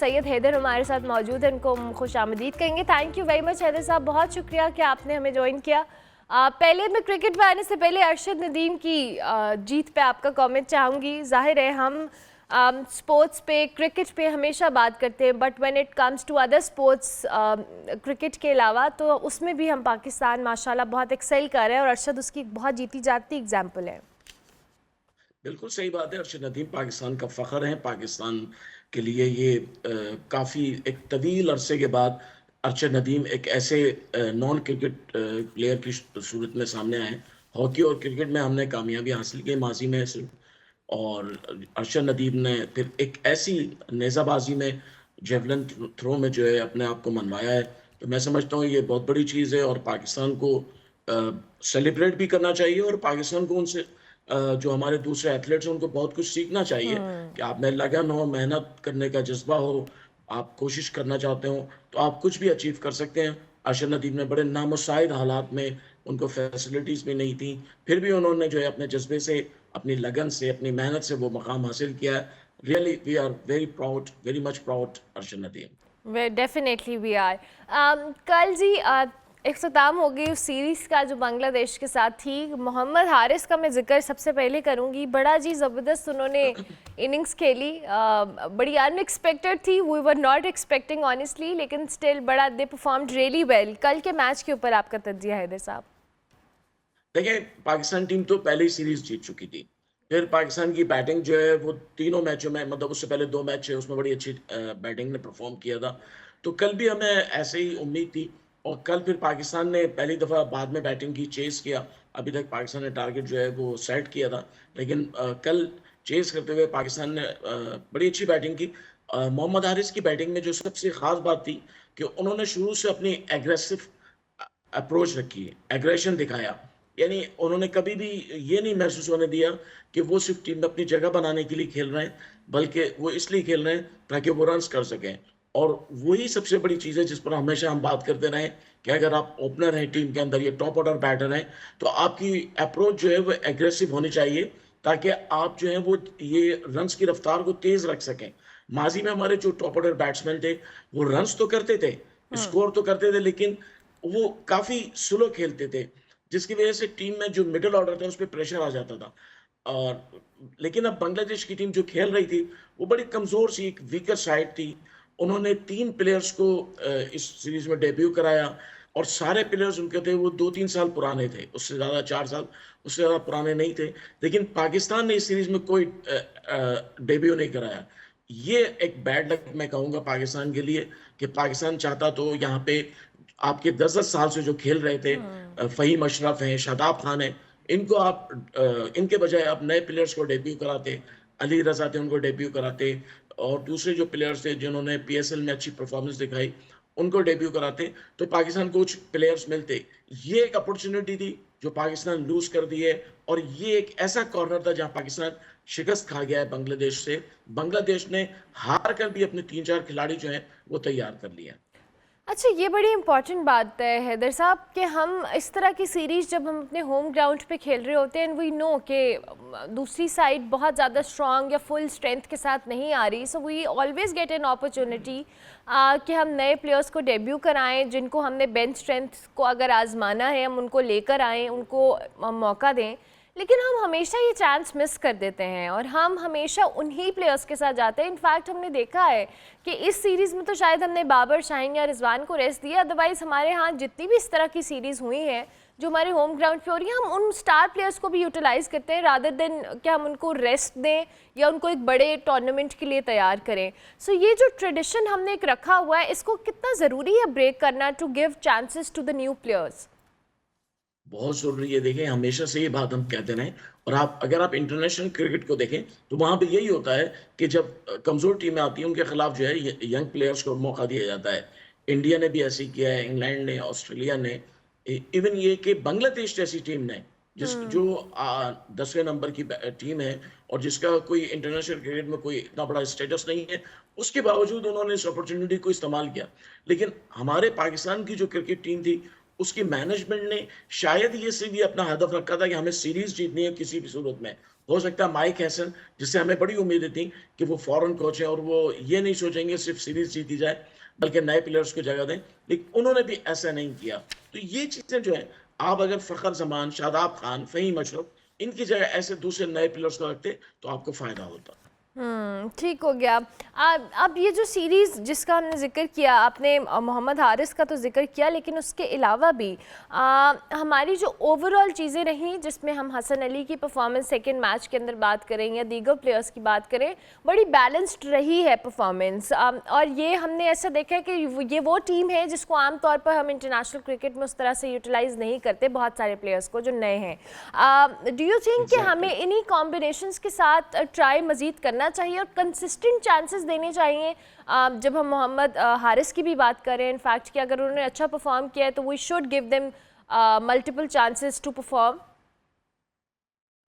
सैयद हैदर हमारे साथ मौजूद हैं, उनको हम खुश आमदीद कहेंगे। Thank you very much Haider sahab, बहुत शुक्रिया कि आपने हमें ज्वाइन किया। पहले मैं क्रिकेट पे आने से पहले अरशद नदीम की जीत पे आपका कमेंट चाहूँगी। जाहिर है हम स्पोर्ट्स पे, क्रिकेट पे हमेशा बात करते हैं, but when it comes to other sports cricket के अलावा, तो उसमें भी हम पाकिस्तान माशाल्लाह बहुत एक्सेल कर रहे हैं और अरशद उसकी एक बहुत जीती जाती एग्जाम्पल है। बिल्कुल सही बात है। अरशद नदीम पाकिस्तान का फ़ख्र हैं। पाकिस्तान के लिए ये काफ़ी एक तवील अरसे के बाद अरशद नदीम एक ऐसे नॉन क्रिकेट प्लेयर की सूरत में सामने आए हैं। हॉकी और क्रिकेट में हमने कामयाबी हासिल की माजी में सिर्फ, और अरशद नदीम ने फिर एक ऐसी नेज़ाबाजी में, जेवलिन थ्रो में जो है अपने आप को मनवाया है। तो मैं समझता हूँ ये बहुत बड़ी चीज़ है और पाकिस्तान को सेलिब्रेट भी करना चाहिए, और पाकिस्तान को उनसे जो हमारे दूसरे एथलीट्स हैं उनको बहुत कुछ सीखना चाहिए कि आप में लगन हो, मेहनत करने का जज्बा हो, आप कोशिश करना चाहते हो, तो आप कुछ भी अचीव कर सकते हैं। अरशद नदीम ने बड़े नामुसाइद हालात में, उनको फैसिलिटीज़ भी नहीं थी, फिर भी उन्होंने जो है अपने जज्बे से, अपनी लगन से, अपनी मेहनत से वो मकाम हासिल किया है। Really we are very proud, very much proud Arshad Nadeem. Way definitely we are. कल जी इख्तिताम हो गई उस सीरीज़ का जो बांग्लादेश के साथ थी। मोहम्मद हारिस का मैं जिक्र सबसे पहले करूंगी। बड़ा जी ज़बरदस्त उन्होंने इनिंग्स खेली, बड़ी अनएक्सपेक्टेड थी, we were not expecting honestly, लेकिन स्टिल बड़ा दे परफॉर्म्ड रियली वेल। कल के मैच के ऊपर आपका तज्जिया हैदर साहब? देखिए, पाकिस्तान टीम तो पहले ही सीरीज जीत चुकी थी। फिर पाकिस्तान की बैटिंग जो है वो तीनों मैचों में, मतलब उससे पहले 2 मैच है उसमें बड़ी अच्छी बैटिंग ने परफॉर्म किया था। तो कल भी हमें ऐसे ही उम्मीद थी, और कल फिर पाकिस्तान ने पहली दफ़ा बाद में बैटिंग की, चेज़ किया। अभी तक पाकिस्तान ने टारगेट जो है वो सेट किया था, लेकिन कल चेज़ करते हुए पाकिस्तान ने बड़ी अच्छी बैटिंग की। मोहम्मद हारिस की बैटिंग में जो सबसे ख़ास बात थी कि उन्होंने शुरू से अपनी एग्रेसिव अप्रोच रखी है, एग्रेशन दिखाया। यानी उन्होंने कभी भी ये नहीं महसूस होने दिया कि वो सिर्फ टीम में अपनी जगह बनाने के लिए खेल रहे हैं, बल्कि वो इसलिए खेल रहे हैं ताकि वो रन्स कर सकें। और वही सबसे बड़ी चीज़ है जिस पर हमेशा हम बात करते रहे कि अगर आप ओपनर हैं टीम के अंदर, ये टॉप ऑर्डर बैटर हैं, तो आपकी अप्रोच जो है वो एग्रेसिव होनी चाहिए, ताकि आप जो है वो ये रन्स की रफ्तार को तेज़ रख सकें। माजी में हमारे जो टॉप ऑर्डर बैट्समैन थे, वो रन्स तो करते थे, स्कोर तो करते थे, लेकिन वो काफ़ी स्लो खेलते थे, जिसकी वजह से टीम में जो मिडल ऑर्डर था उस पे प्रेशर आ जाता था। और लेकिन अब बांग्लादेश की टीम जो खेल रही थी वो बड़ी कमज़ोर सी, एक वीकर साइड थी। उन्होंने 3 प्लेयर्स को इस सीरीज़ में डेब्यू कराया, और सारे प्लेयर्स उनके थे वो 2-3 साल पुराने थे, उससे ज़्यादा 4 साल, उससे ज़्यादा पुराने नहीं थे। लेकिन पाकिस्तान ने इस सीरीज़ में कोई डेब्यू नहीं कराया। ये एक बैड लक मैं कहूँगा पाकिस्तान के लिए, कि पाकिस्तान चाहता तो यहाँ पे आपके 10-10 साल से जो खेल रहे थे, फ़हीम अशरफ हैं, शादाब खान हैं, इनको आप इनके बजाय आप नए प्लेयर्स को डेब्यू कराते, अली रज़ा थे उनको डेब्यू कराते, और दूसरे जो प्लेयर्स थे जिन्होंने पीएसएल में अच्छी परफॉर्मेंस दिखाई, उनको डेब्यू कराते, तो पाकिस्तान को कुछ प्लेयर्स मिलते। ये एक अपॉर्चुनिटी थी जो पाकिस्तान लूज़ कर दी है, और ये एक ऐसा कॉर्नर था जहाँ पाकिस्तान शिकस्त खा गया है बांग्लादेश से। बांग्लादेश ने हार कर भी अपने 3-4 खिलाड़ी जो हैं वो तैयार कर लिए हैं। अच्छा, ये बड़ी इंपॉर्टेंट बात है हैदर साहब कि हम इस तरह की सीरीज़ जब हम अपने होम ग्राउंड पे खेल रहे होते हैं, एंड वी नो कि दूसरी साइड बहुत ज़्यादा स्ट्रॉन्ग या फुल स्ट्रेंथ के साथ नहीं आ रही, so we always get an opportunity कि हम नए प्लेयर्स को डेब्यू कराएं, जिनको हमने बेंच स्ट्रेंथ को अगर आजमाना है हम उनको लेकर आएँ, उनको मौका दें। लेकिन हम हमेशा ये चांस मिस कर देते हैं और हम हमेशा उन्हीं प्लेयर्स के साथ जाते हैं। इनफैक्ट हमने देखा है कि इस सीरीज़ में तो शायद हमने बाबर, शाहीन या रिजवान को रेस्ट दिया, अदरवाइज़ हमारे यहाँ जितनी भी इस तरह की सीरीज़ हुई हैं जो हमारे होम ग्राउंड पे हो रही है, हम उन स्टार प्लेयर्स को भी यूटिलाइज़ करते हैं रादर देन कि हम उनको रेस्ट दें या उनको एक बड़े टूर्नामेंट के लिए तैयार करें। सो ये जो ट्रेडिशन हमने एक रखा हुआ है, इसको कितना ज़रूरी है ब्रेक करना to give chances to the new players? बहुत ज़रूरी है। देखिए, हमेशा से ये बात हम कहते रहे, और अगर आप इंटरनेशनल क्रिकेट को देखें तो वहाँ पे यही होता है कि जब कमज़ोर टीमें आती हैं उनके खिलाफ जो है यंग प्लेयर्स को मौका दिया जाता है। इंडिया ने भी ऐसे ही किया है, इंग्लैंड ने, ऑस्ट्रेलिया ने, इवन ये कि बांग्लादेश जैसी टीम ने, जिस जो 10वें नंबर की टीम है और जिसका कोई इंटरनेशनल क्रिकेट में कोई इतना बड़ा स्टेटस नहीं है, उसके बावजूद उन्होंने इस अपॉर्चुनिटी को इस्तेमाल किया। लेकिन हमारे पाकिस्तान की जो क्रिकेट टीम थी, उसकी मैनेजमेंट ने शायद ये से भी अपना हदफ रखा था कि हमें सीरीज जीतनी है किसी भी सूरत में, हो सकता है माइक हैसन, जिससे हमें बड़ी उम्मीदें थी कि वो फॉरेन कोच है और वो ये नहीं सोचेंगे सिर्फ सीरीज जीती जाए, बल्कि नए प्लेयर्स को जगह दें, लेकिन उन्होंने भी ऐसा नहीं किया। तो ये चीज़ें जो है, आप अगर फ़खर ज़मान, शादाब खान, फ़हीम अशरफ इनकी जगह ऐसे दूसरे नए प्लेयर्स को रखते तो आपको फ़ायदा होता। ठीक हो गया। अब ये जो सीरीज़ जिसका हमने ज़िक्र किया, आपने मोहम्मद हारिस का तो ज़िक्र किया, लेकिन उसके अलावा भी हमारी जो ओवरऑल चीज़ें रहीं, जिसमें हम हसन अली की परफॉर्मेंस सेकंड मैच के अंदर बात करें या दीगर प्लेयर्स की बात करें, बड़ी बैलेंस्ड रही है परफॉर्मेंस। और ये हमने ऐसा देखा है कि ये वो टीम है जिसको आम तौर पर हम इंटरनेशनल क्रिकेट में उस तरह से यूटिलाइज़ नहीं करते, बहुत सारे प्लेयर्स को जो नए हैं। डू यू थिंक कि हमें इन्हीं कॉम्बिनेशंस के साथ ट्राई मज़ीद करना चाहिए और कंसिस्टेंट चांसेस देने चाहिए? जब हम मोहम्मद हारिस की भी बात करें, इनफैक्ट कि अगर उन्होंने अच्छा परफॉर्म किया है तो we should give them multiple chances to perform.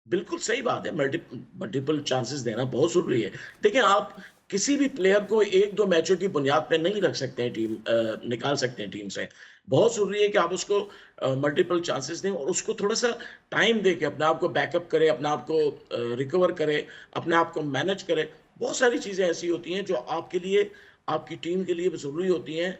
बिल्कुल सही बात है, मल्टीपल चांसेस देना बहुत ज़रूरी है। देखिए, आप किसी भी प्लेयर को 1-2 मैचों की बुनियाद पे नहीं रख सकते हैं, निकाल सकते हैं टीम से। बहुत ज़रूरी है कि आप उसको मल्टीपल चांसेस दें और उसको थोड़ा-सा टाइम दे के अपने आप को बैकअप करे, अपने आप को रिकवर करे, अपने आप को मैनेज करे। बहुत सारी चीज़ें ऐसी होती हैं जो आपके लिए, आपकी टीम के लिए भी ज़रूरी होती हैं।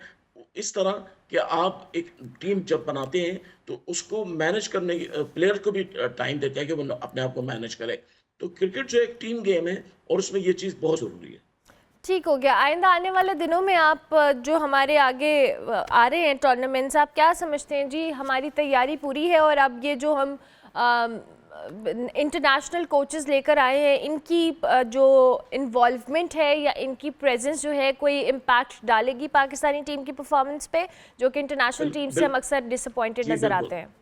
इस तरह कि आप एक टीम जब बनाते हैं तो उसको मैनेज करने की प्लेयर को भी टाइम देते हैं कि वो अपने आप को मैनेज करे। तो क्रिकेट जो एक टीम गेम है और उसमें ये चीज़ बहुत ज़रूरी है। ठीक हो गया। आइंदा आने वाले दिनों में आप जो हमारे आगे आ रहे हैं टूर्नामेंट्स, आप क्या समझते हैं जी, हमारी तैयारी पूरी है और अब ये जो हम इंटरनेशनल कोचेस लेकर आए हैं, इनकी जो इन्वॉल्वमेंट है या इनकी प्रेजेंस जो है, कोई इम्पैक्ट डालेगी पाकिस्तानी टीम की परफॉर्मेंस पे, जो कि इंटरनेशनल बिल, टीम से बिल, हम अक्सर डिसअपॉइंटेड जी नज़र बिल्कुल। आते हैं?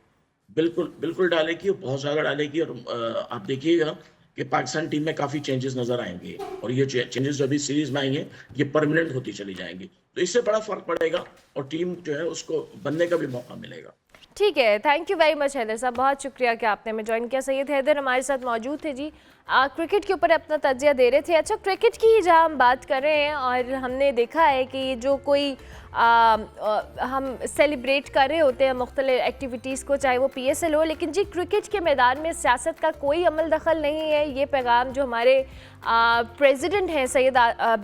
बिल्कुल, बिल्कुल डालेगी और बहुत ज़्यादा डालेगी और आप देखिएगा कि पाकिस्तान टीम में काफ़ी चेंजेस नज़र आएँगे और ये चेंजेस जो अभी सीरीज़ में आई हैं, ये परमानेंट होती चली जाएँगी। तो इससे बड़ा फ़र्क पड़ेगा और टीम जो है उसको बनने का भी मौका मिलेगा। ठीक है, thank you very much Haider sahab, बहुत शुक्रिया कि आपने हमें ज्वाइन किया। सैयद हैदर हमारे साथ मौजूद थे जी, क्रिकेट के ऊपर अपना तज्जिया दे रहे थे। अच्छा, क्रिकेट की ही जहाँ हम बात कर रहे हैं और हमने देखा है कि ये जो कोई हम सेलिब्रेट कर रहे होते हैं मुख्तलिफ एक्टिविटीज़ को, चाहे वो PSL हो, लेकिन जी क्रिकेट के मैदान में सियासत का कोई अमल दखल नहीं है। ये पैगाम जो हमारे प्रेसिडेंट हैं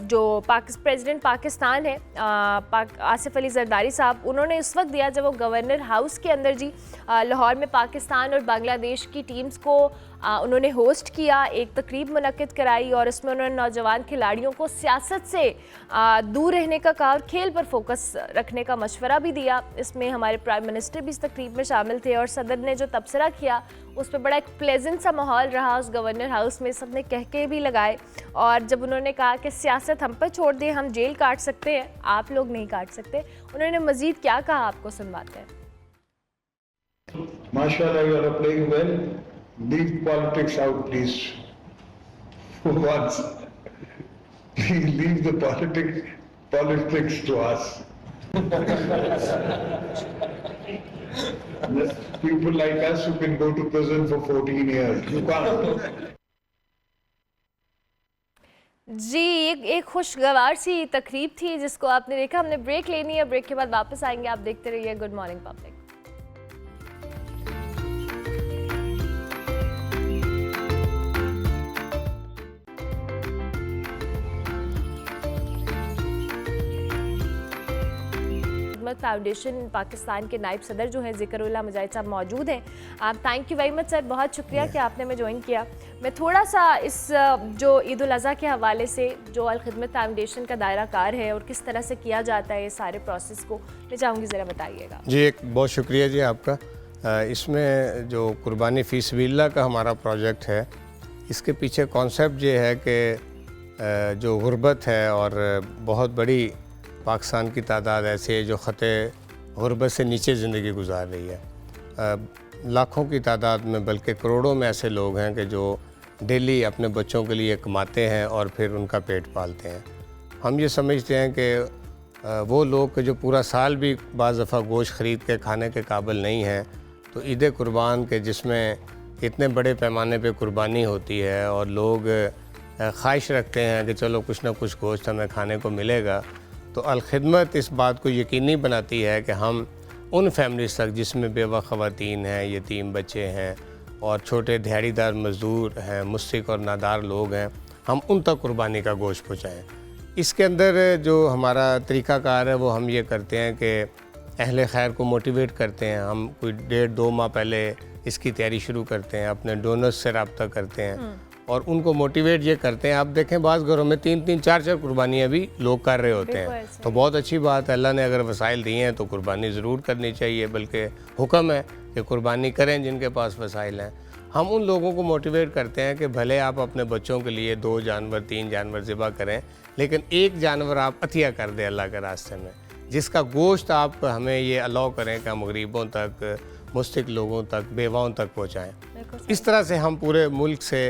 जो प्रेसिडेंट पाकिस्तान है आसिफ अली जरदारी साहब, उन्होंने इस वक्त दिया जब वो गवर्नर हाउस के अंदर जी लाहौर में पाकिस्तान और बांग्लादेश की टीम्स को उन्होंने होस्ट किया, एक तकरीब मुनक्किद कराई और इसमें उन्होंने नौजवान खिलाड़ियों को सियासत से दूर रहने का कहा और खेल पर फोकस रखने का मशवरा भी दिया। इसमें हमारे प्राइम मिनिस्टर भी इस तकरीब में शामिल थे और सदर ने जो तबसरा किया उस पर बड़ा एक प्लेजेंट सा माहौल रहा उस गवर्नर हाउस में, सबने कहके भी लगाए। और जब उन्होंने कहा कि सियासत हम पर छोड़ दें, हम जेल काट सकते हैं, आप लोग नहीं काट सकते, उन्होंने मज़ीद क्या कहा आपको सुनवाते हैं। Mashallah, you are playing well. Leave politics out, please. For once, leave the politics to us. People like us who can go to prison for 14 years. You can't. जी, एक खुशगवार सी तकरीब थी जिसको आपने देखा। हमने ब्रेक लेनी है, ब्रेक के बाद वापस आएंगे। आप देखते रहिए good morning public. Foundation Pakistan के नायब सदर जो हैं ज़िक्रुल्लाह मुजाहिद साहब मौजूद हैं। आप thank you very much sir, बहुत शुक्रिया कि आपने हमें ज्वाइन किया। मैं थोड़ा सा इस जो ईद उल अज़हा के हवाले से जो अल खिदमत फाउंडेशन का दायरा कार है और किस तरह से किया जाता है ये सारे प्रोसेस को, मैं चाहूँगी ज़रा बताइएगा। जी, एक बहुत शुक्रिया जी आपका। इसमें जो कुर्बानी फ़ी सबिलिल्लाह का हमारा प्रोजेक्ट है, इसके पीछे कॉन्सेप्ट ये है कि जो गुर्बत है और बहुत बड़ी पाकिस्तान की तादाद ऐसी है जो ख़ते गुर्बत से नीचे ज़िंदगी गुजार रही है। लाखों की तादाद में बल्कि करोड़ों में ऐसे लोग हैं कि जो डेली अपने बच्चों के लिए कमाते हैं और फिर उनका पेट पालते हैं। हम ये समझते हैं कि वो लोग जो पूरा साल भी बाज़ दफ़ा गोश्त ख़रीद के खाने के काबिल नहीं हैं, तो ईद कुर्बान के जिसमें इतने बड़े पैमाने पे कुर्बानी होती है और लोग ख्वाहिश रखते हैं कि चलो कुछ ना कुछ गोश्त हमें खाने को मिलेगा, तो अल खिदमत इस बात को यकीनी बनाती है कि हम उन फैमिलीज़ तक जिसमें बेवा ख़वातीन हैं, यतीम बच्चे हैं और छोटे दिहाड़ीदार मज़दूर हैं, मुस्तहिक और नादार लोग हैं, हम उन तक कुर्बानी का गोश्त पहुँचाएँ। इसके अंदर जो हमारा तरीक़ाकार है वो हम ये करते हैं कि अहले खैर को मोटिवेट करते हैं। हम कोई 1.5-2 माह पहले इसकी तैयारी शुरू करते हैं, अपने डोनर्स से रब्ता करते हैं और उनको मोटिवेट ये करते हैं। आप देखें बाज़ घरों में 3-3, 4-4 कुर्बानियाँ भी लोग कर रहे होते हैं, तो बहुत अच्छी बात है। अल्लाह ने अगर वसाइल दिए हैं तो कुर्बानी ज़रूर करनी चाहिए, बल्कि हुक्म है कि कुर्बानी करें जिनके पास वसाइल हैं। हम उन लोगों को मोटिवेट करते हैं कि भले आप अपने बच्चों के लिए 2 जानवर 3 जानवर ज़िबा करें, लेकिन एक जानवर आप अतिया कर दें अल्लाह के रास्ते में, जिसका गोश्त आप हमें ये अलाउ करें कि हम गरीबों तक, मुस्तहिक लोगों तक, बेवाओं तक पहुँचाएँ। इस तरह से हम पूरे मुल्क से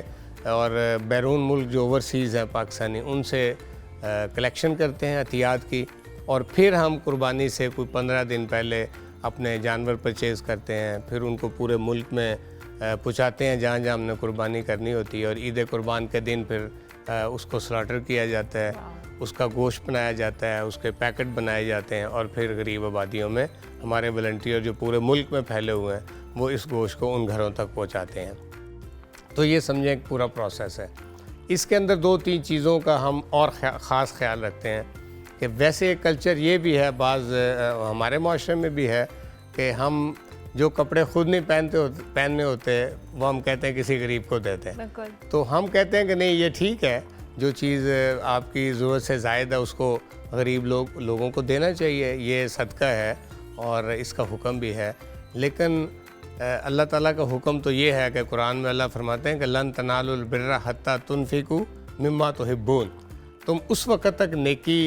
और बैरून मुल्क जो ओवरसीज़ हैं पाकिस्तानी, उनसे कलेक्शन करते हैं अतियात की, और फिर हम कुर्बानी से कोई 15 दिन पहले अपने जानवर परचेज़ करते हैं, फिर उनको पूरे मुल्क में पहुँचाते हैं जहाँ जहाँ हमने कुर्बानी करनी होती है। और ईद कुर्बान के दिन फिर उसको स्लॉटर किया जाता है, उसका गोश्त बनाया जाता है, उसके पैकेट बनाए जाते हैं और फिर गरीब आबादियों में हमारे वॉलंटियर जो पूरे मुल्क में फैले हुए हैं वो इस गोश्त को उन घरों तक पहुँचाते हैं। तो ये समझें एक पूरा प्रोसेस है। इसके अंदर 2-3 चीज़ों का हम और ख़ास ख्याल रखते हैं कि वैसे एक कल्चर ये भी है, बाज़ हमारे माशरे में भी है कि हम जो कपड़े ख़ुद नहीं पहनने होते वो हम कहते हैं किसी गरीब को देते हैं। तो हम कहते हैं कि नहीं, ये ठीक है, जो चीज़ आपकी ज़रूरत से ज़ायद है उसको गरीब लोगों को देना चाहिए, ये सदका है और इसका हुक्म भी है। लेकिन अल्लाह ताला का हुक्म तो ये है कि कुरान में अल्लाह फरमाते हैं कि लन तनालुल बिर्रा हत्ता तुनफिकू मिम्मा तुहिब्बून, तुम उस वक़्त तक नेकी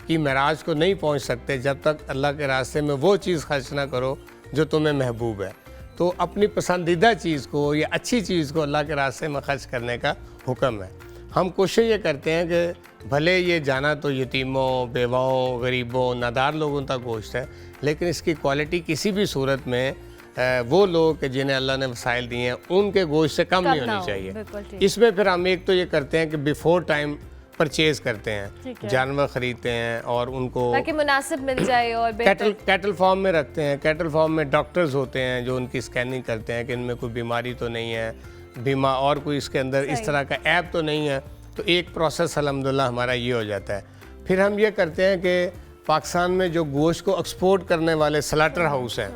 की मेराज को नहीं पहुंच सकते जब तक अल्लाह के रास्ते में वो चीज़ खर्च ना करो जो तुम्हें महबूब है। तो अपनी पसंदीदा चीज़ को या अच्छी चीज़ को अल्लाह के रास्ते में खर्च करने का हुक्म है। हम कोशिश ये करते हैं कि भले ये जाना तो यतीमों, बेवाओं, गरीबों, नादार लोगों तक गोश्त है, लेकिन इसकी क्वालिटी किसी भी सूरत में वो लोग कि जिन्हें अल्लाह ने वसाइल दिए हैं उनके गोश्त से कम नहीं होनी चाहिए। इसमें फिर हम एक तो ये करते हैं कि बिफोर टाइम परचेज़ करते हैं, जानवर ख़रीदते हैं और उनको ताकि मुनासिब मिल जाए और कैटल फार्म में रखते हैं। कैटल फार्म में डॉक्टर्स होते हैं जो उनकी स्कैनिंग करते हैं कि इनमें कोई बीमारी तो नहीं है, बीमा और कोई इसके अंदर इस तरह का ऐप तो नहीं है। तो एक प्रोसेस अल्हम्दुलिल्लाह हमारा ये हो जाता है। फिर हम ये करते हैं कि पाकिस्तान में जो गोश्त को एक्सपोर्ट करने वाले स्लॉटर हाउस हैं,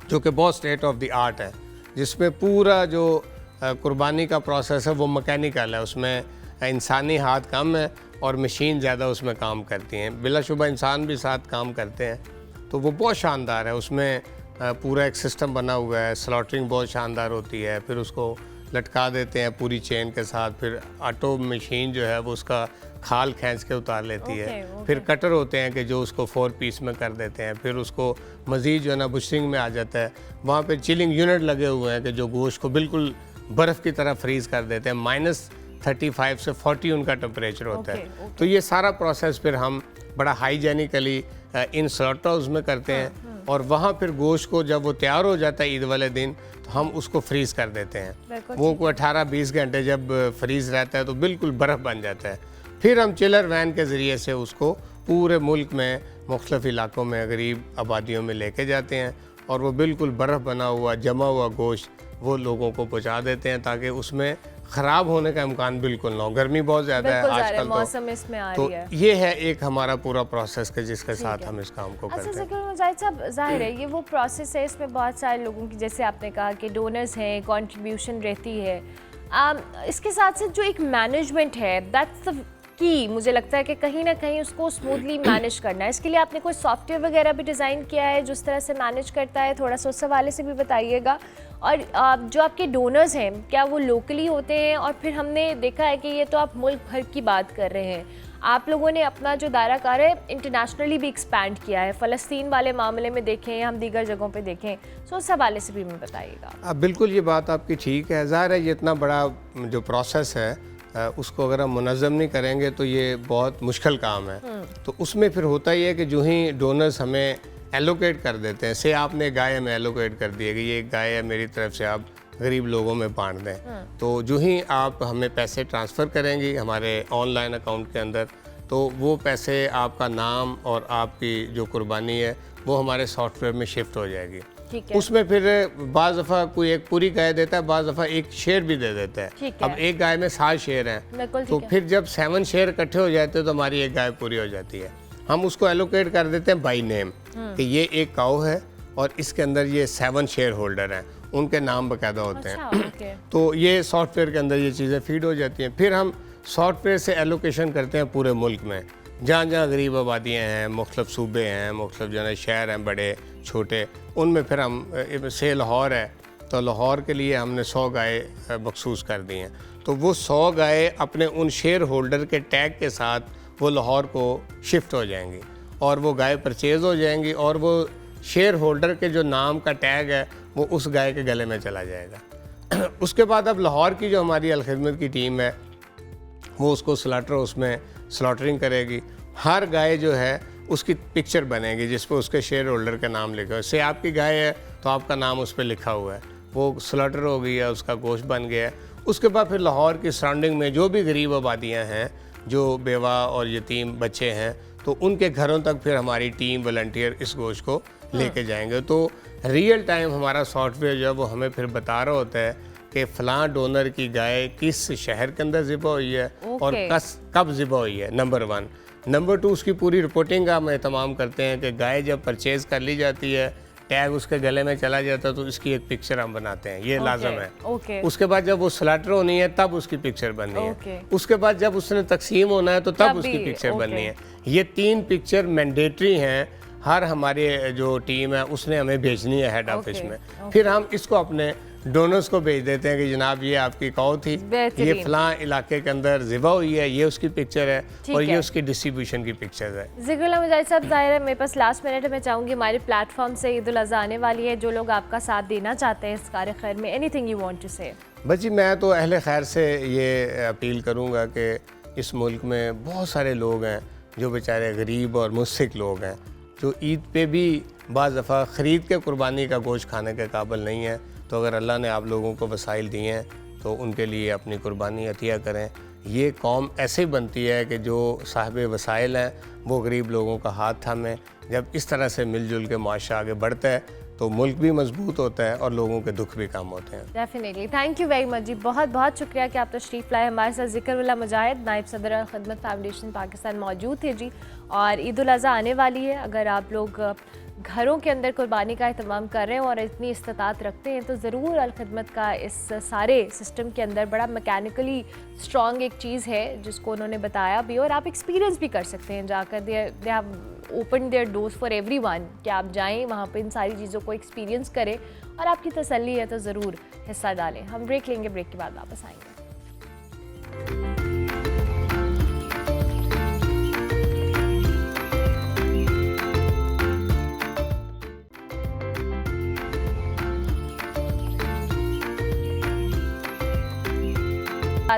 जो कि बहुत स्टेट ऑफ द आर्ट है, जिसमें पूरा जो कुर्बानी का प्रोसेस है वो मैकेनिकल है, उसमें इंसानी हाथ कम है और मशीन ज़्यादा उसमें काम करती हैं। बिलाशुबा इंसान भी साथ काम करते हैं, तो वो बहुत शानदार है। उसमें पूरा एक सिस्टम बना हुआ है, स्लॉटरिंग बहुत शानदार होती है, फिर उसको लटका देते हैं पूरी चेन के साथ, फिर ऑटो मशीन जो है वो उसका खाल खींच के उतार लेती है। फिर कटर होते हैं कि जो उसको 4 पीस में कर देते हैं, फिर उसको मज़ीद जो है ना बुशरिंग में आ जाता है। वहाँ पे चिलिंग यूनिट लगे हुए हैं कि जो गोश्त को बिल्कुल बर्फ़ की तरह फ्रीज़ कर देते हैं। -35 से 40 उनका टेम्परेचर होता है। तो ये सारा प्रोसेस फिर हम बड़ा हाइजेनिकली इन स्लॉटर हाउस में करते हैं और वहाँ फिर गोश्त को जब वो तैयार हो जाता है ईद वाले दिन तो हम उसको फ्रीज़ कर देते हैं। वो को 18-20 घंटे जब फ्रीज़ रहता है तो बिल्कुल बर्फ़ बन जाता है। फिर हम चिलर वैन के ज़रिए से उसको पूरे मुल्क में मुख्तलिफ़ इलाकों में गरीब आबादियों में लेके जाते हैं और वो बिल्कुल बर्फ़ बना हुआ जमा हुआ गोश्त वो लोगों को पहुँचा देते हैं ताकि उसमें ख़राब होने का इम्कान बिल्कुल ना हो। गर्मी बहुत ज़्यादा है आजकल, मौसम इसमें आ रही है। ये है एक हमारा पूरा प्रोसेस के जिसके साथ हम इस काम को करते हैं। मुजाहिद साहब, ज़ाहिर है ये वो प्रोसेस है, इसमें बहुत सारे लोगों की, जैसे आपने कहा कि डोनर्स हैं, कंट्रीब्यूशन रहती है। इसके साथ साथ जो एक मैनेजमेंट है, दैट्स द की, मुझे लगता है कि कहीं ना कहीं उसको स्मूथली मैनेज करना है। इसके लिए आपने कोई सॉफ्टवेयर वगैरह भी डिज़ाइन किया है जो इस तरह से मैनेज करता है? थोड़ा सा उस हवाले से भी बताइएगा। और जो आपके डोनर्स हैं क्या वो लोकली होते हैं? और फिर हमने देखा है कि ये तो आप मुल्क भर की बात कर रहे हैं, आप लोगों ने अपना जो दायरा कार है इंटरनेशनली भी एक्सपैंड किया है, फ़लस्तीन वाले मामले में देखें या हम दीगर जगहों पे देखें, सो उस हवाले से भी हमें बताइएगा। बिल्कुल ये बात आपकी ठीक है। ज़ाहिर है ये इतना बड़ा जो प्रोसेस है उसको अगर हम मुनज़्ज़म नहीं करेंगे तो ये बहुत मुश्किल काम है। तो उसमें फिर होता ही है कि जो ही डोनर्स हमें एलोकेट कर देते हैं, से आपने गाय हमें एलोकेट कर दी है कि ये एक गाय है, मेरी तरफ से आप गरीब लोगों में बांट दें, तो जो ही आप हमें पैसे ट्रांसफ़र करेंगी हमारे ऑनलाइन अकाउंट के अंदर, तो वो पैसे आपका नाम और आपकी जो कुर्बानी है वो हमारे सॉफ्टवेयर में शिफ्ट हो जाएगी। ठीक है। उसमें फिर बाज़ दफ़ा कोई एक पूरी गाय देता है, बाज़ दफ़ा एक शेर भी दे देता है। ठीक है। अब एक गाय में 7 शेर हैं, बिल्कुल तो ठीक है। फिर जब 7 शेर इकट्ठे हो जाते हैं तो हमारी एक गाय पूरी हो जाती है। हम उसको एलोकेट कर देते हैं बाई नेम कि ये एक काऊ है और इसके अंदर ये 7 शेयर होल्डर हैं, उनके नाम बाकायदा होते हैं। अच्छा, ओके। तो ये सॉफ्टवेयर के अंदर ये चीज़ें फीड हो जाती हैं। फिर हम सॉफ्टवेयर से एलोकेशन करते हैं पूरे मुल्क में, जहाँ जहाँ गरीब आबादियाँ हैं, मुख्तलिफ सूबे हैं, मुख्तलिफ जो है शहर हैं बड़े छोटे, उनमें फिर हम से लाहौर है तो लाहौर के लिए हमने 100 गाय मखसूस कर दी हैं। तो वो 100 गाय अपने उन शेयर होल्डर के टैग के साथ वो लाहौर को शिफ्ट हो जाएंगी और वो गाय परचेज़ हो जाएंगी और वो शेयर होल्डर के जो नाम का टैग है वो उस गाय के गले में चला जाएगा। उसके बाद अब लाहौर की जो हमारी अलखिदमत की टीम है वो उसको स्लॉटर हाउस में स्लॉटरिंग करेगी। हर गाय जो है उसकी पिक्चर बनेगी जिस पर उसके शेयर होल्डर का नाम लिखा है। से आपकी गाय है तो आपका नाम उस पर लिखा हुआ है, वो स्लॉटर हो गई है, उसका गोश्त बन गया है। उसके बाद फिर लाहौर की सराउंडिंग में जो भी गरीब आबादियाँ हैं, जो बेवा और यतीम बच्चे हैं, तो उनके घरों तक फिर हमारी टीम वॉलंटियर इस गोश्त को लेके जाएंगे। तो रियल टाइम हमारा सॉफ्टवेयर जो है वो हमें फिर बता रहा होता है कि फ़लाँ डोनर की गाय किस शहर के अंदर ज़िबा हुई है और कब ज़िबा हुई है, नंबर 1। नंबर 2, उसकी पूरी रिपोर्टिंग का हम एहतमाम करते हैं कि गाय जब परचेज़ कर ली जाती है, टैग उसके गले में चला जाता है तो इसकी एक पिक्चर हम बनाते हैं, ये लाजम है। ओके। उसके बाद जब वो स्लॉटर होनी है तब उसकी पिक्चर बननी ओके। है। उसके बाद जब उसने तकसीम होना है तो तब उसकी भी, पिक्चर ओके। बननी है। ये 3 पिक्चर मैंडेटरी हैं, हर हमारे जो टीम है उसने हमें भेजनी है हेड ऑफिस ओके, में। फिर हम इसको अपने डोनर्स को भेज देते हैं कि जनाब ये आपकी काऊ थी, ये फलां इलाके के अंदर ज़िबा हुई है, ये उसकी पिक्चर है और ये उसकी डिस्ट्रीब्यूशन की पिक्चर है। ज़िक्रुल्लाह मुजाहिद साहब, ज़ाहिर है मेरे पास लास्ट मिनट है, मैं चाहूँगी हमारे प्लेटफॉर्म से ईद उल अज़हा आने वाली है, जो लोग आपका साथ देना चाहते हैं इस कार्य खैर में, एनीथिंग यू वांट टू से? बस जी, मैं तो अहले खैर से ये अपील करूँगा कि इस मुल्क में बहुत सारे लोग हैं जो बेचारे गरीब और मुस्तहिक लोग हैं, जो ईद पे भी बाज़ दफ़ा ख़रीद के कुर्बानी का गोश्त खाने के काबिल नहीं है। तो अगर अल्लाह ने आप लोगों को वसाइल दिए हैं तो उनके लिए अपनी कुर्बानी अतिया करें। ये कौम ऐसे ही बनती है कि जो साहिब वसाइल हैं वो गरीब लोगों का हाथ थामें। जब इस तरह से मिलजुल के माशरा आगे बढ़ता है तो मुल्क भी मजबूत होता है और लोगों के दुख भी कम होते हैं। Definitely, thank you very much जी, बहुत बहुत शुक्रिया कि आप तशरीफ़ लाए हमारे साथ। ज़िक्रुल्लाह मुजाहिद, नायब सदर अल खिदमत फाउंडेशन पाकिस्तान मौजूद थे जी। और ईद उल अज़हा आने वाली है, अगर आप लोग घरों के अंदर कुर्बानी का एहतमाम कर रहे हैं और इतनी इस्तात रखते हैं तो ज़रूर अल खिदमत का इस सारे सिस्टम के अंदर बड़ा मैकेनिकली स्ट्रॉन्ग एक चीज़ है जिसको उन्होंने बताया भी, और आप एक्सपीरियंस भी कर सकते हैं जाकर। They have open there doors for everyone कि आप जाएं वहाँ पे इन सारी चीज़ों को एक्सपीरियंस करें, और आपकी तसल्ली है तो ज़रूर हिस्सा डालें। हम ब्रेक लेंगे, ब्रेक के बाद वापस आएंगे।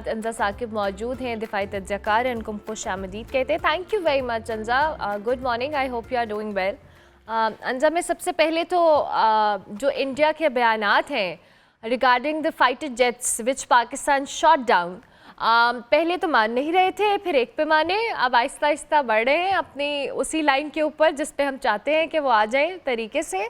अंजा साकिब मौजूद हैं, दिफाई तज्ज़कार, उनको खुश आमदीद कहते हैं। Thank you very much Anja, good morning, I hope you are doing well. Anja, मैं सबसे पहले तो जो इंडिया के बयानात हैं regarding the fighter jets which Pakistan shot down, पहले तो मान नहीं रहे थे, फिर एक पे माने, अब आहिस्ता आहिस्ता बढ़ रहे हैं अपनी उसी लाइन के ऊपर जिस पे हम चाहते हैं कि वो आ जाएं तरीके से।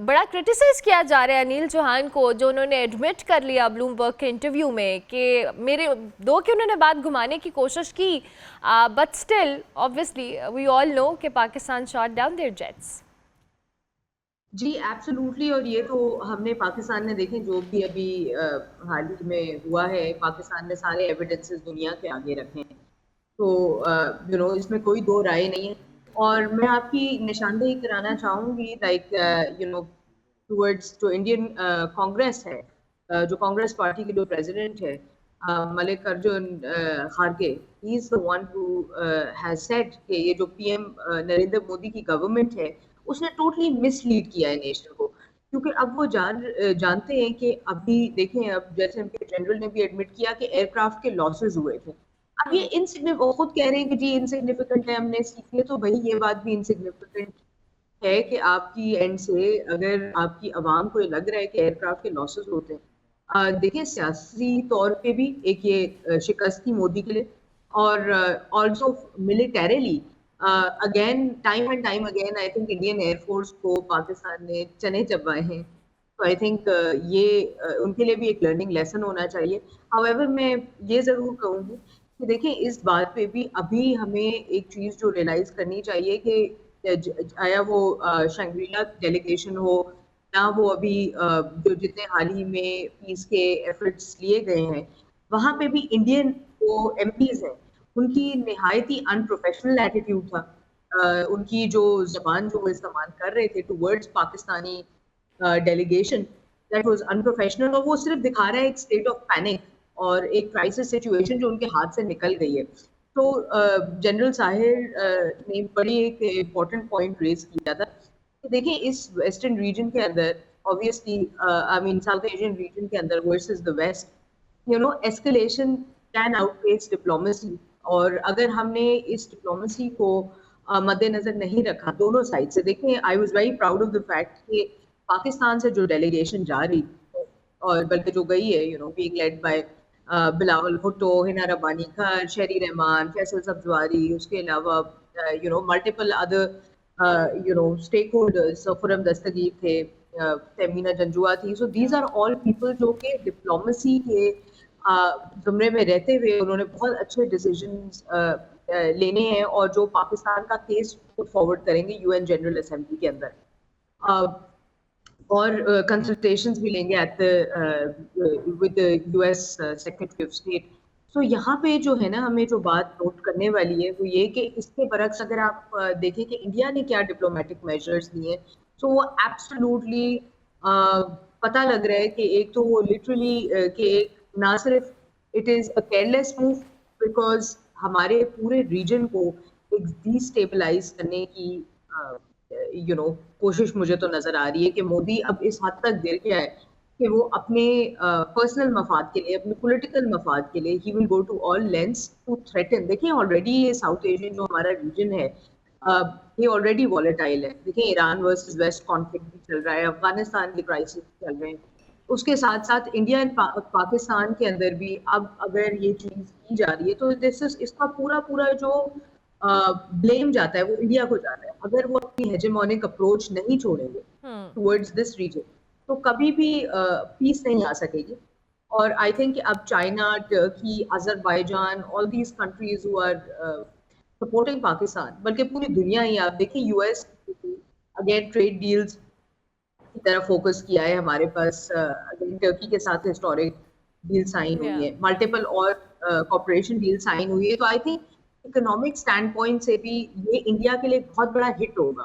बड़ा क्रिटिसाइज़ किया जा रहा है अनिल चौहान को, जो उन्होंने एडमिट कर लिया ब्लूमबर्ग के इंटरव्यू में कि मेरे दो कि उन्होंने बात घुमाने की कोशिश की, but still obviously we all know कि Pakistan shot down there jets. जी एब्सोल्युटली, और ये तो हमने पाकिस्तान ने देखें जो भी अभी हाल ही में हुआ है, पाकिस्तान ने सारे एविडेंसेस दुनिया के आगे रखे हैं, तो इसमें कोई दो राय नहीं है। और मैं आपकी निशानदेही कराना चाहूँगी लाइक टुवर्ड्स जो इंडियन कांग्रेस है, जो कांग्रेस पार्टी के जो प्रेसिडेंट है मल्लिकार्जुन खड़गे, he is the one who has said कि ये जो पीएम नरेंद्र मोदी की गवर्नमेंट है उसने टोटली मिसलीड किया है नेशन को, क्योंकि अब वो जानते हैं कि अभी देखें, अब जैसे उनके जनरल ने भी एडमिट किया कि एयरक्राफ्ट के लॉसेस हुए थे। अब ये इनसिग्निफिकेंट, वो खुद कह रहे हैं कि जी इनसिग्निफिकेंट है, हमने सीख लिया, तो भाई ये बात भी इनसिग्निफिकेंट है कि आपकी एंड से अगर आपकी आवाम को लग रहा है कि एयरक्राफ्ट के लॉसेस होते हैं। देखिए, सियासी तौर पे भी एक ये शिकस्त थी मोदी के लिए, और also militarily again time and time again I think Indian air force को पाकिस्तान ने चने चबाए हैं, तो आई थिंक ये उनके लिए भी एक लर्निंग लेसन होना चाहिए। हाउएवर मैं ये ज़रूर कहूँगी कि देखिए इस बात पे भी अभी हमें एक चीज़ जो रियलाइज़ करनी चाहिए कि आया वो शंग्रीला डेलीगेशन हो या वो अभी जो जितने हाल ही में पीस के एफर्ट्स लिए गए हैं, वहाँ पे भी इंडियन जो एमपीज हैं उनकी निहायत ही अनप्रोफेशनल एटीट्यूड था। उनकी जो जबान जो वो इस्तेमाल कर रहे थे towards Pakistani delegation, that was unprofessional, और वो सिर्फ दिखा रहा है एक स्टेट ऑफ पैनिक और एक क्राइसिस सिचुएशन जो उनके हाथ से निकल गई है। तो जनरल साहिर ने बड़ी एक इम्पोर्टेंट पॉइंट रेज किया था कि देखिए इस वेस्टर्न रीजन के अंदर obviously I mean South Asian region के अंदर versus the west, you know, escalation can outpace diplomacy, और अगर हमने इस डिप्लोमेसी को मद्देनजर नहीं रखा दोनों साइड से, देखें I was very proud of the fact कि पाकिस्तान से जो डेलीगेशन जा रही और बल्कि जो गई है, you know, being led by Bilawal Bhutto, Hina Rabbani Khan, Sherry Rehman, Faisal Sabzwari, उसके अलावा you know multiple other you know stakeholders, Khurram Dastgir थे, तमीना जंजुआ थी, so these are all people जो कि डिप्लोमेसी के जुमरे में रहते हुए उन्होंने बहुत अच्छे डिसीजंस लेने हैं और जो पाकिस्तान का केस फॉरवर्ड करेंगे यूएन जनरल असेंबली के अंदर, और कंसल्टेशंस भी लेंगे at with the US secretary of state. So यहाँ पे जो है ना हमें जो बात नोट करने वाली है वो ये कि इसके बरक्स अगर आप देखें कि इंडिया ने क्या डिप्लोमेटिक मेजर्स लिए, तो वो एब्सोल्युटली पता लग रहा है कि एक तो वो लिटरली कि ना सिर्फ it is a careless move because हमारे पूरे रीजन को एक डिस्टेबलाइज करने की यू नो कोशिश मुझे तो नजर आ रही है कि मोदी अब इस हद तक गिर गया है कि वो अपने पर्सनल मफाद के लिए, अपने पॉलिटिकल मफाद के लिए he will go to all lengths to threaten. देखिए ऑलरेडी ये साउथ एशियन जो हमारा रीजन है ये ऑलरेडी वॉलेटाइल है। देखिए ईरान वर्सेस वेस्ट कॉन्फ्लिक्ट भी चल रहा है, अफगानिस्तान के क्राइसिस चल रहे हैं, उसके साथ साथ इंडिया एंड पाकिस्तान के अंदर भी अब अगर ये चीज़ की जा रही है तो दिस इज इसका पूरा जो ब्लेम जाता है वो इंडिया को जाता है। अगर वो अपनी हेजेमोनिक अप्रोच नहीं छोड़ेंगे टुवर्ड्स दिस रीजन तो कभी भी पीस नहीं आ सकेगी। और आई थिंक अब China, Turkey, Azerbaijan, all these countries who are supporting Pakistan, बल्कि पूरी दुनिया ही, आप देखिए यूएस अगेन ट्रेड डील्स की तरफ फोकस किया है, हमारे पास टर्की के साथ हिस्टोरिक डील साइन हुई है, मल्टीपल और कॉर्पोरेशन डील साइन हुई है। तो I think economic stand point से भी ये इंडिया के लिए बहुत बड़ा हिट होगा।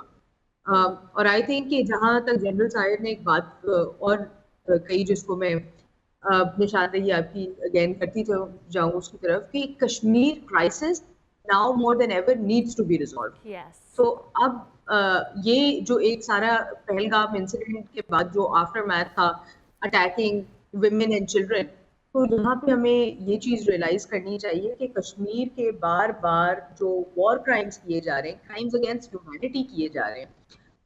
और आई थिंक कि जहाँ तक जनरल साहिर ने एक बात और कही जिसको मैं निशानदेही आपकी अगेन करती जाऊँ उसकी तरफ कि Kashmir crisis now more than ever needs to be resolved. So अब ये जो एक सारा पहलगाम इंसिडेंट के बाद जो आफ्टर मैथ था अटैकिंग विमेन एंड चिल्ड्रन, तो यहाँ पे हमें ये चीज़ रियलाइज करनी चाहिए कि कश्मीर के बार बार जो वॉर क्राइम्स किए जा रहे हैं, क्राइम्स अगेंस्ट ह्यूमैनिटी किए जा रहे हैं,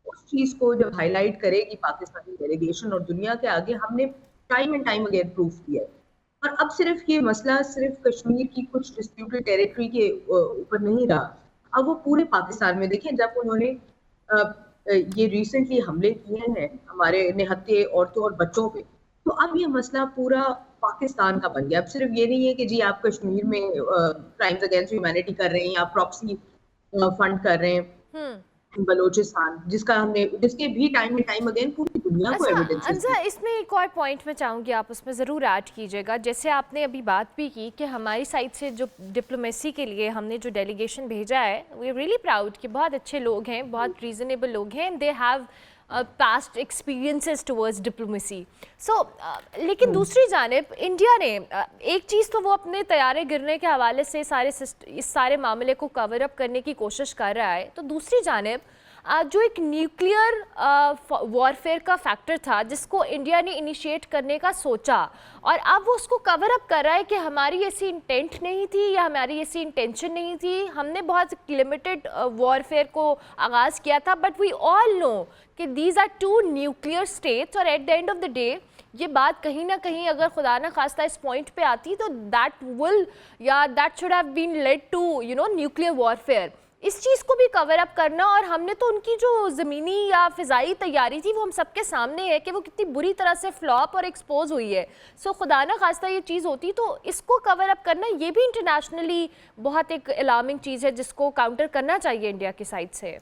उस चीज़ को जब हाईलाइट करेगी पाकिस्तानी डेलीगेशन और दुनिया के आगे, हमने time and time again proof किया है। और अब सिर्फ ये मसला सिर्फ कश्मीर की कुछ डिस्प्यूटेड टेरिटरी के ऊपर नहीं रहा, अब वो पूरे पाकिस्तान में देखें, जब उन्होंने ये रिसेंटली हमले किए हैं हमारे निहत्थे औरतों और बच्चों पे, तो अब ये मसला पूरा पाकिस्तान का बन गया। अब सिर्फ ये नहीं है कि जी आप कश्मीर में क्राइम्स अगेंस्ट ह्यूमैनिटी कर रहे हैं या प्रॉक्सी फंड कर रहे हैं बलोचिस्तान, जिसके भी टाइम एंड टाइम अगेन पूरी दुनिया को एविडेंसेस। इसमें एक और पॉइंट मैं चाहूँगी आप उसमें ज़रूर ऐड कीजिएगा। जैसे आपने अभी बात भी की कि हमारी साइड से जो डिप्लोमेसी के लिए हमने जो डेलीगेशन भेजा है, वी आर रियली प्राउड कि बहुत अच्छे लोग हैं, बहुत रीज़नेबल लोग हैं, and they have past experiences towards diplomacy. लेकिन दूसरी जानिब इंडिया ने एक चीज़ तो वो अपने तैयारे गिरने के हवाले से इस सारे मामले को कवर अप करने की कोशिश कर रहा है, तो दूसरी जानिब जो एक न्यूक्लियर वॉरफेयर का फैक्टर था जिसको इंडिया ने इनिशिएट करने का सोचा, और अब वो उसको कवर अप कर रहा है कि हमारी ऐसी इंटेंट नहीं थी या हमारी ऐसी इंटेंशन नहीं थी, हमने बहुत लिमिटेड वॉरफेयर को आगाज़ किया था, बट वी ऑल नो कि these are two nuclear states, और at the end of the day ये बात कहीं ना कहीं अगर खुदा ना खास्ता इस पॉइंट पे आती तो that should have been led to nuclear warfare. इस चीज़ को भी कवर अप करना, और हमने तो उनकी जो ज़मीनी या फ़िज़ाई तैयारी थी वो हम सबके सामने है कि वो कितनी बुरी तरह से फ्लॉप और एक्सपोज हुई है। सो खुदा ना खास्ता ये चीज़ होती तो इसको कवर अप करना ये भी इंटरनेशनली बहुत एक अलार्मिंग चीज़ है जिसको काउंटर करना चाहिए इंडिया की साइड से।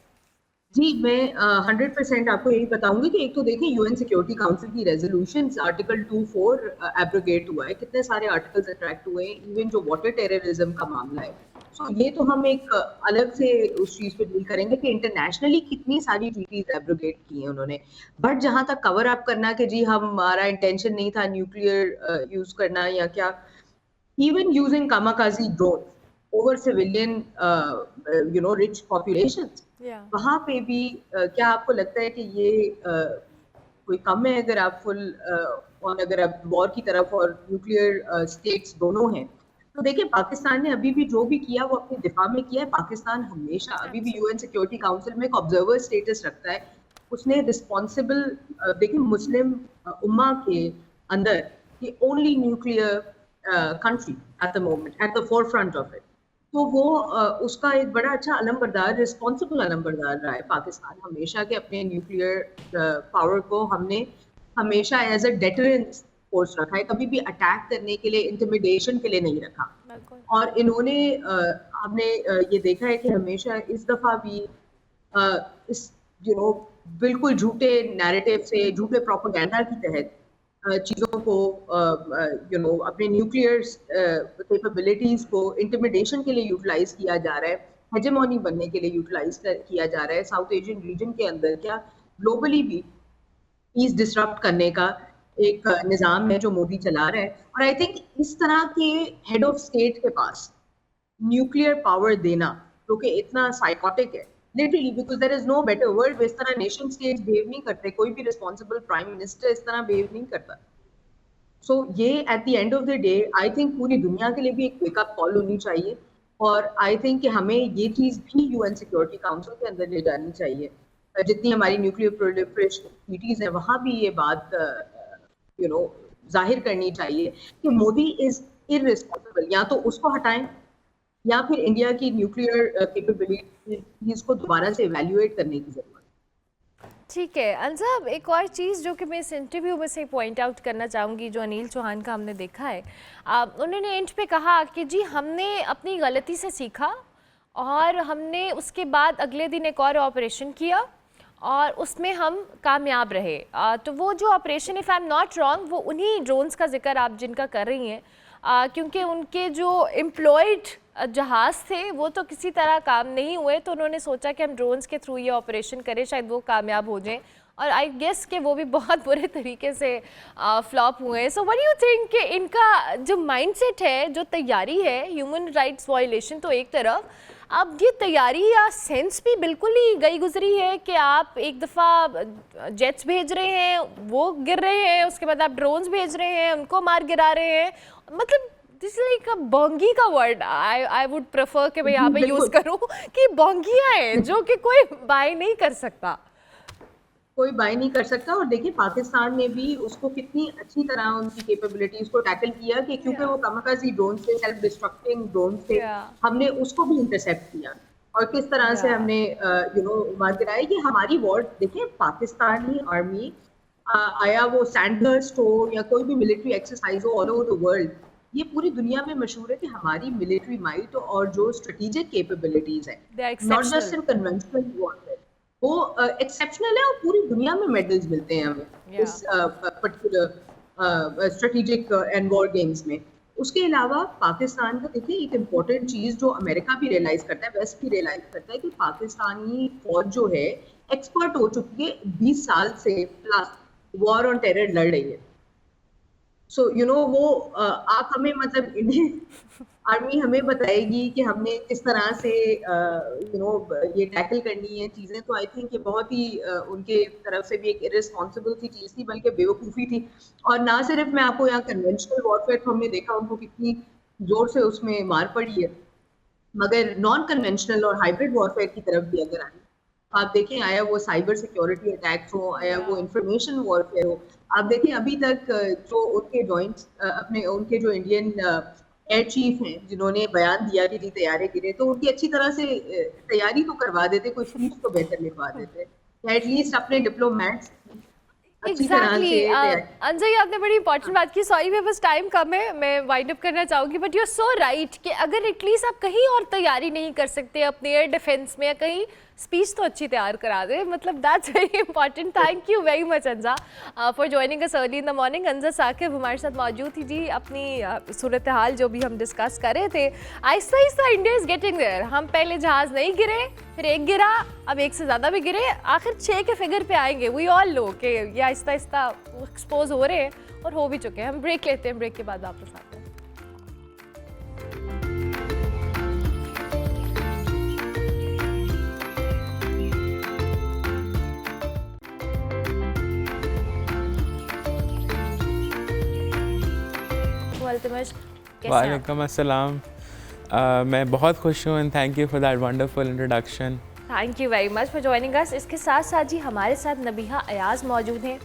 जी, मैं 100% आपको यही बताऊंगी कि एक तो देखिए यूएन सिक्योरिटी काउंसिल की रेजोल्यूशंस आर्टिकल 24 एब्रोगेट हुआ है, कितने सारे आर्टिकल्स अट्रैक्ट हुए हैं, इवन जो वाटर टेररिज्म का मामला है। सो ये तो हम एक अलग से उस चीज पे डील करेंगे कि इंटरनेशनली कितनी सारी ट्रीटीज एब्रोगेट की हैं उन्होंने। बट जहां तक कवर अप करना कि जी हमारा इंटेंशन नहीं था न्यूक्लियर यूज करना या क्या, even using kamikaze drones over civilian rich populations, वहां पे भी क्या आपको लगता है कि ये कोई कम है अगर आप फुल और अगर आप वॉर की तरफ और न्यूक्लियर स्टेट्स दोनों हैं? तो देखिए पाकिस्तान ने अभी भी जो भी किया वो अपने दिफा में किया है। पाकिस्तान हमेशा अभी भी यूएन सिक्योरिटी काउंसिल में एक ऑब्जर्वर स्टेटस रखता है। उसने रिस्पॉन्सिबल देखिए मुस्लिम उम्मा के अंदर the only nuclear country at the moment, at the forefront of it. तो वो उसका एक बड़ा अच्छा अलमबरदार, रिस्पॉन्सिबल अलमबरदार रहा है पाकिस्तान हमेशा के अपने न्यूक्लियर पावर को हमने हमेशा एज अ डेटरेंस फोर्स रखा है, कभी भी अटैक करने के लिए, इंटिमिडेशन के लिए नहीं रखा। और इन्होंने हमने ये देखा है कि हमेशा इस दफा भी इस बिल्कुल झूठे नैरेटिव से, झूठे प्रोपेगेंडा के तहत चीज़ों को अपने न्यूक्लियर कैपेबिलिटीज को इंटिमिडेशन के लिए यूटिलाइज किया जा रहा है, हेजेमोनी बनने के लिए यूटिलाइज किया जा रहा है। साउथ एशियन रीजन के अंदर क्या ग्लोबली भी पीस डिसरप्ट करने का एक निज़ाम है जो मोदी चला रहा है। और आई थिंक इस तरह के हेड ऑफ स्टेट के पास न्यूक्लियर पावर देना जो कि इतना साइकोटिक है literally, because there is no better word. इस तरह नेशन स्टेट्स बिहेव नहीं करते, कोई भी रिस्पॉन्सिबल प्राइम मिनिस्टर इस तरह बिहेव नहीं करता। सो ये eight the end of the day I think पूरी दुनिया के लिए भी एक वेकअप कॉल होनी चाहिए, और आई थिंक कि हमें ये चीज़ भी यूएन सिक्योरिटी काउंसिल के अंदर ले जानी चाहिए। जितनी हमारी न्यूक्लियर प्रोलिफरेशन ट्रीटीज हैं वहाँ भी ये बात जाहिर करनी चाहिए कि मोदी इज इररिस्पॉन्सिबल। या तो उसको हटाएं या फिर इंडिया की न्यूक्लियर कैपेबिलिटीज को दोबारा से इवैल्यूएट करने की जरूरत। ठीक है अनसाब, एक और चीज़ जो कि मैं इस इंटरव्यू में से पॉइंट आउट करना चाहूँगी जो अनिल चौहान का हमने देखा है, उन्होंने एंड पे कहा कि जी हमने अपनी गलती से सीखा और हमने उसके बाद अगले दिन एक और ऑपरेशन किया और उसमें हम कामयाब रहे। तो वो जो operation, if I am not wrong, वो उन्हीं ड्रोन्स का जिक्र आप जिनका कर रही हैं, क्योंकि उनके जो एम्प्लॉयड जहाज़ थे वो तो किसी तरह काम नहीं हुए, तो उन्होंने सोचा कि हम ड्रोन्स के थ्रू ये ऑपरेशन करें, शायद वो कामयाब हो जाएं, और आई गेस कि वो भी बहुत बुरे तरीके से फ्लॉप हुए हैं। So what do you think कि इनका जो माइंडसेट है, जो तैयारी है, ह्यूमन राइट्स वायलेशन तो एक तरफ, अब ये तैयारी या सेंस भी बिल्कुल ही गई गुजरी है कि आप एक दफ़ा जेट्स भेज रहे हैं, वो गिर रहे हैं, उसके बाद आप ड्रोन्स भेज रहे हैं, उनको मार गिरा रहे हैं। मतलब दिस लाइक अ बोंगी का वर्ड आई वुड प्रेफर कि मैं यहाँ पे यूज़ करूँ कि बोंगियाँ हैं जो कि कोई बाय नहीं कर सकता, कोई बाय नहीं कर सकता। और देखिए पाकिस्तान ने भी उसको कितनी अच्छी तरह उनकी कैपेबिलिटीज को टैकल किया कि क्योंकि वो कामाकाजी ड्रोन से, सेल्फ डिस्ट्रक्टिंग ड्रोन से, हमने उसको भी इंटरसेप्ट किया और किस तरह से हमने मार गिराया। कि हमारी वॉर देखिए, पाकिस्तानी आर्मी आया वो सैंडहर्स्ट हो या कोई भी मिलिट्री एक्सरसाइज हो ऑल ओवर द वर्ल्ड, ये पूरी दुनिया में मशहूर है कि हमारी मिलिट्री माइट और जो स्ट्रेटेजिक कैपेबिलिटीज है, not just in conventional warfare, वो एक्सेप्शनल है और पूरी दुनिया में मेडल्स मिलते हैं हमें इस particular strategic and war games में। उसके अलावा पाकिस्तान का देखिए एक इम्पॉर्टेंट चीज़ जो अमेरिका भी रियलाइज करता है, वेस्ट भी रियलाइज करता है, कि पाकिस्तानी फौज जो है एक्सपर्ट हो चुकी है, 20 साल से प्लस वॉर ऑन टेरर लड़ रही है। सो वो आप हमें, मतलब इंडियन आर्मी हमें बताएगी कि हमने किस तरह से ये टैकल करनी है चीज़ें, तो आई थिंक ये बहुत ही उनके तरफ से भी एक इररिस्पॉन्सिबल सी चीज़ थी, बल्कि बेवकूफ़ी थी। और ना सिर्फ मैं आपको यहाँ कन्वेंशनल वॉरफेयर तो हमने देखा उनको कितनी जोर से उसमें मार पड़ी है, मगर नॉन कन्वेंशनल और हाइब्रिड वॉरफेयर की तरफ भी अगर आए, आप देखें, आया वो साइबर सिक्योरिटी अटैक्स हो, आया वो इंफॉर्मेशन वॉरफेयर हो, आप देखें अभी तक जो उनके जॉइंट्स अपने उनके जो इंडियन एयर चीफ हैं जिन्होंने बयान दिया कि जी तैयारी गिरे, तो उनकी अच्छी तरह से तैयारी तो करवा देते, कोई स्पीच तो बेहतर लिखवा देते, एटलीस्ट अपने डिप्लोमेट्स अच्छी तरह एग्जैक्टली से तैयारी। अंजय आपने बड़ी इंपॉर्टेंट बात की, सॉरी मेरे पास टाइम कम है, मैं वाइंड अप करना चाहूँगी, but you are so right कि अगर एटलीस्ट आप कहीं और तैयारी नहीं कर सकते अपने एयर डिफेंस में या कहीं स्पीच तो अच्छी तैयार करा दे, मतलब that's very important. Thank you very much Anja for joining us early in the morning. Anja Saqib हमारे साथ मौजूद थी जी, अपनी सूरत हाल जो भी हम डिस्कस कर रहे थे। Aahista Aahista India is getting there, हम पहले जहाज़ नहीं गिरे, फिर एक गिरा, अब एक से ज़्यादा भी गिरे, आखिर 6 के फिगर पे आएंगे। वी ऑल नो कि ये आहिस्ता आहिस्ता एक्सपोज हो रहे हैं और हो भी चुके हैं। हम ब्रेक लेते हैं, ब्रेक के बाद वापस आते हैं। वालेकुम अस्सलाम। मैं बहुत खुश हूँ and thank you for that wonderful introduction. Thank you very much for joining अस। इसके साथ साथ जी हमारे साथ नबीहा अयाज मौजूद हैं,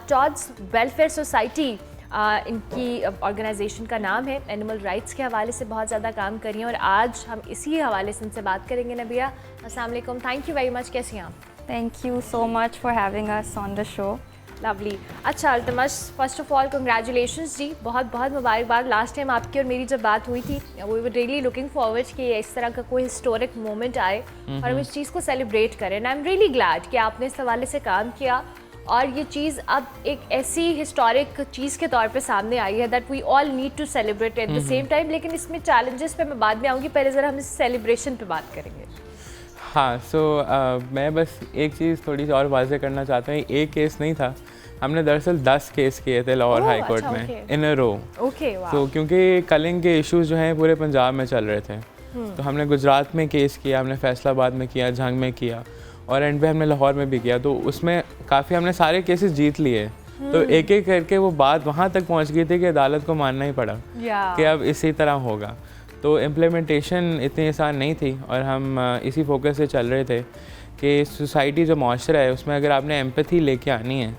टॉड्स वेलफेयर सोसाइटी इनकी ऑर्गेनाइजेशन का नाम है, एनिमल राइट्स के हवाले से बहुत ज़्यादा काम कर रही हैं और आज हम इसी हवाले से इनसे बात करेंगे। नबीहा अस्सलाम वालेकुम, थैंक यू वेरी मच, कैसी हैं आप? Thank you so much for having us on the show. Lovely. अच्छा Altamash, first of all congratulations जी, बहुत बहुत मुबारकबाद। लास्ट टाइम आपकी और मेरी जब बात हुई थी, we were really looking forward कि इस तरह का कोई हिस्टोरिक मोमेंट आए और हम इस चीज़ को सेलिब्रेट करें। And I am really glad कि आपने इस हवाले से काम किया और ये चीज़ अब एक ऐसी हिस्टोरिक चीज़ के तौर पे सामने आई है that we all need to celebrate at the same time. लेकिन इसमें चैलेंजेस पे मैं बाद में आऊँगी, पहले ज़रा हम इस सेलिब्रेशन पे बात करेंगे। हाँ, सो मैं बस एक चीज़ थोड़ी सी और वाज़ह करना चाहता हूँ, एक केस नहीं था, हमने दरअसल 10 केस किए थे लाहौर हाई कोर्ट में इन अ रो। ओके, तो क्योंकि कलिंग के इश्यूज जो हैं पूरे पंजाब में चल रहे थे, तो हमने गुजरात में केस किया, हमने फैसलाबाद में किया, झंग में किया और एंड पे हमने लाहौर में भी किया। तो उसमें काफ़ी हमने सारे केसेस जीत लिए। तो एक एक करके वो बात वहाँ तक पहुँच गई थी कि अदालत को मानना ही पड़ा कि अब इसी तरह होगा। तो इम्प्लीमेंटेशन इतनी आसान नहीं थी और हम इसी फोकस से चल रहे थे कि सोसाइटी जो माशरा है उसमें अगर आपने एम्पैथी लेके आनी है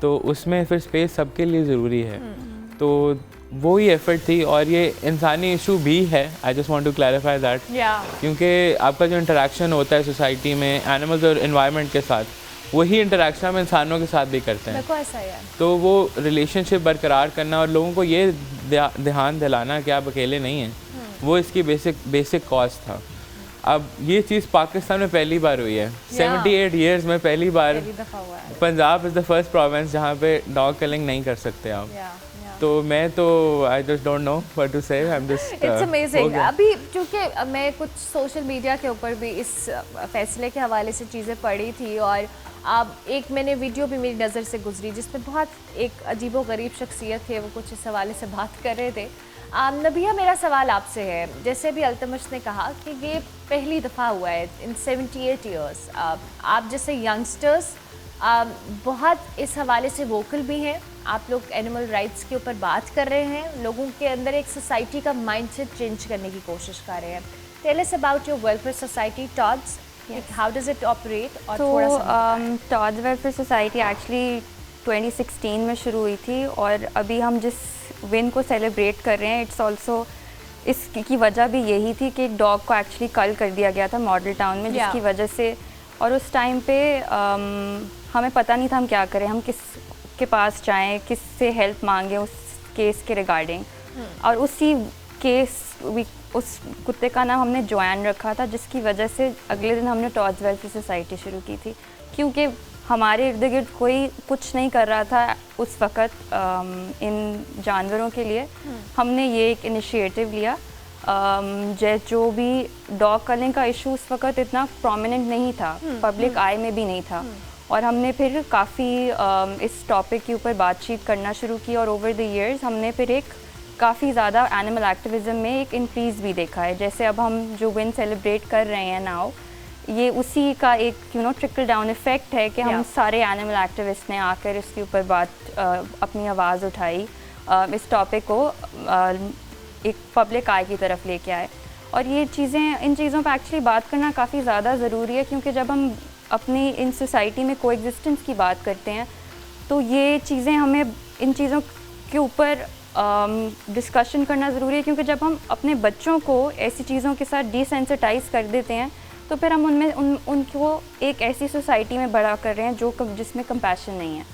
तो उसमें फिर स्पेस सबके लिए ज़रूरी है। तो वो ही एफर्ट थी और ये इंसानी इशू भी है, I just want to clarify that, क्योंकि आपका जो इंटरेक्शन होता है सोसाइटी में एनिमल्स और एनवायरनमेंट के साथ, वही इंटरेक्शन हम इंसानों के साथ भी करते हैं। ऐसा है। तो वो रिलेशनशिप बरकरार करना और लोगों को ये ध्यान दिलाना कि आप अकेले नहीं हैं, वो इसकी बेसिक कॉज था। अब ये चीज़ पाकिस्तान में पहली बार हुई है, 78 ईयर्स में पहली बार Punjab is the first province जहाँ पे डॉग किलिंग नहीं कर सकते आप। तो मैं तो I just don't know what to say, I am just it's amazing. अभी क्योंकि मैं कुछ सोशल मीडिया के ऊपर भी इस फैसले के हवाले से चीज़ें पढ़ी थी और अब एक मैंने वीडियो भी मेरी नज़र से गुजरी जिसमें बहुत एक अजीबोगरीब शख्सियत थे, वो कुछ इस हवाले से बात कर रहे थे। नबीहा, मेरा सवाल आपसे है, जैसे भी अल्तमश ने कहा कि ये पहली दफ़ा हुआ है इन 78 ईयर्स, आप जैसे यंगस्टर्स बहुत इस हवाले से वोकल भी हैं, आप लोग एनिमल राइट्स के ऊपर बात कर रहे हैं, लोगों के अंदर एक सोसाइटी का माइंडसेट चेंज करने की कोशिश कर रहे हैं। Tell us about your welfare society toads, how does it operate? और थोड़ा सा टॉड्स वेलफेयर सोसाइटी एक्चुअली 2016 में शुरू हुई थी और अभी हम जिस विन को सेलिब्रेट कर रहे हैं, इट्स ऑल्सो इसकी वजह भी यही थी कि एक डॉग को एक्चुअली कल कर दिया गया था मॉडल टाउन में, जिसकी वजह से, और उस टाइम पे हमें पता नहीं था हम क्या करें, हम किस के पास जाएं, किस से हेल्प मांगें उस केस के रिगार्डिंग। और उसी केस उस कुत्ते का नाम हमने जोयान रखा था, जिसकी वजह से अगले दिन हमने टॉड्स वेलफेयर सोसाइटी शुरू की थी, क्योंकि हमारे इर्द गिर्द कोई कुछ नहीं कर रहा था उस वक़्त इन जानवरों के लिए। हमने ये एक इनिशिएटिव लिया। जो भी डॉग कलिंग का इशू उस वक़्त इतना प्रोमिनेंट नहीं था, पब्लिक आई में भी नहीं था, और हमने फिर काफ़ी इस टॉपिक के ऊपर बातचीत करना शुरू की और ओवर द इयर्स हमने फिर एक काफ़ी ज़्यादा एनिमल एक्टिविज़म में एक इंक्रीज़ भी देखा है। जैसे अब हम जो विन सेलिब्रेट कर रहे हैं नाउ, ये उसी का एक ट्रिकल डाउन इफ़ेक्ट है कि हम सारे एनिमल एक्टिविस्ट ने आकर इसके ऊपर अपनी आवाज़ उठाई, इस टॉपिक को एक पब्लिक आई की तरफ लेके आए। और ये इन चीज़ों पर एक्चुअली बात करना काफ़ी ज़्यादा ज़रूरी है, क्योंकि जब हम अपनी इन सोसाइटी में कोएग्जिस्टेंस की बात करते हैं तो ये चीज़ें हमें इन चीज़ों के ऊपर डिस्कशन करना ज़रूरी है, क्योंकि जब हम अपने बच्चों को ऐसी चीज़ों के साथ डिसेंसिटाइज कर देते हैं तो फिर हम उनको एक ऐसी सोसाइटी में बड़ा कर रहे हैं जिसमें कंपैशन नहीं है।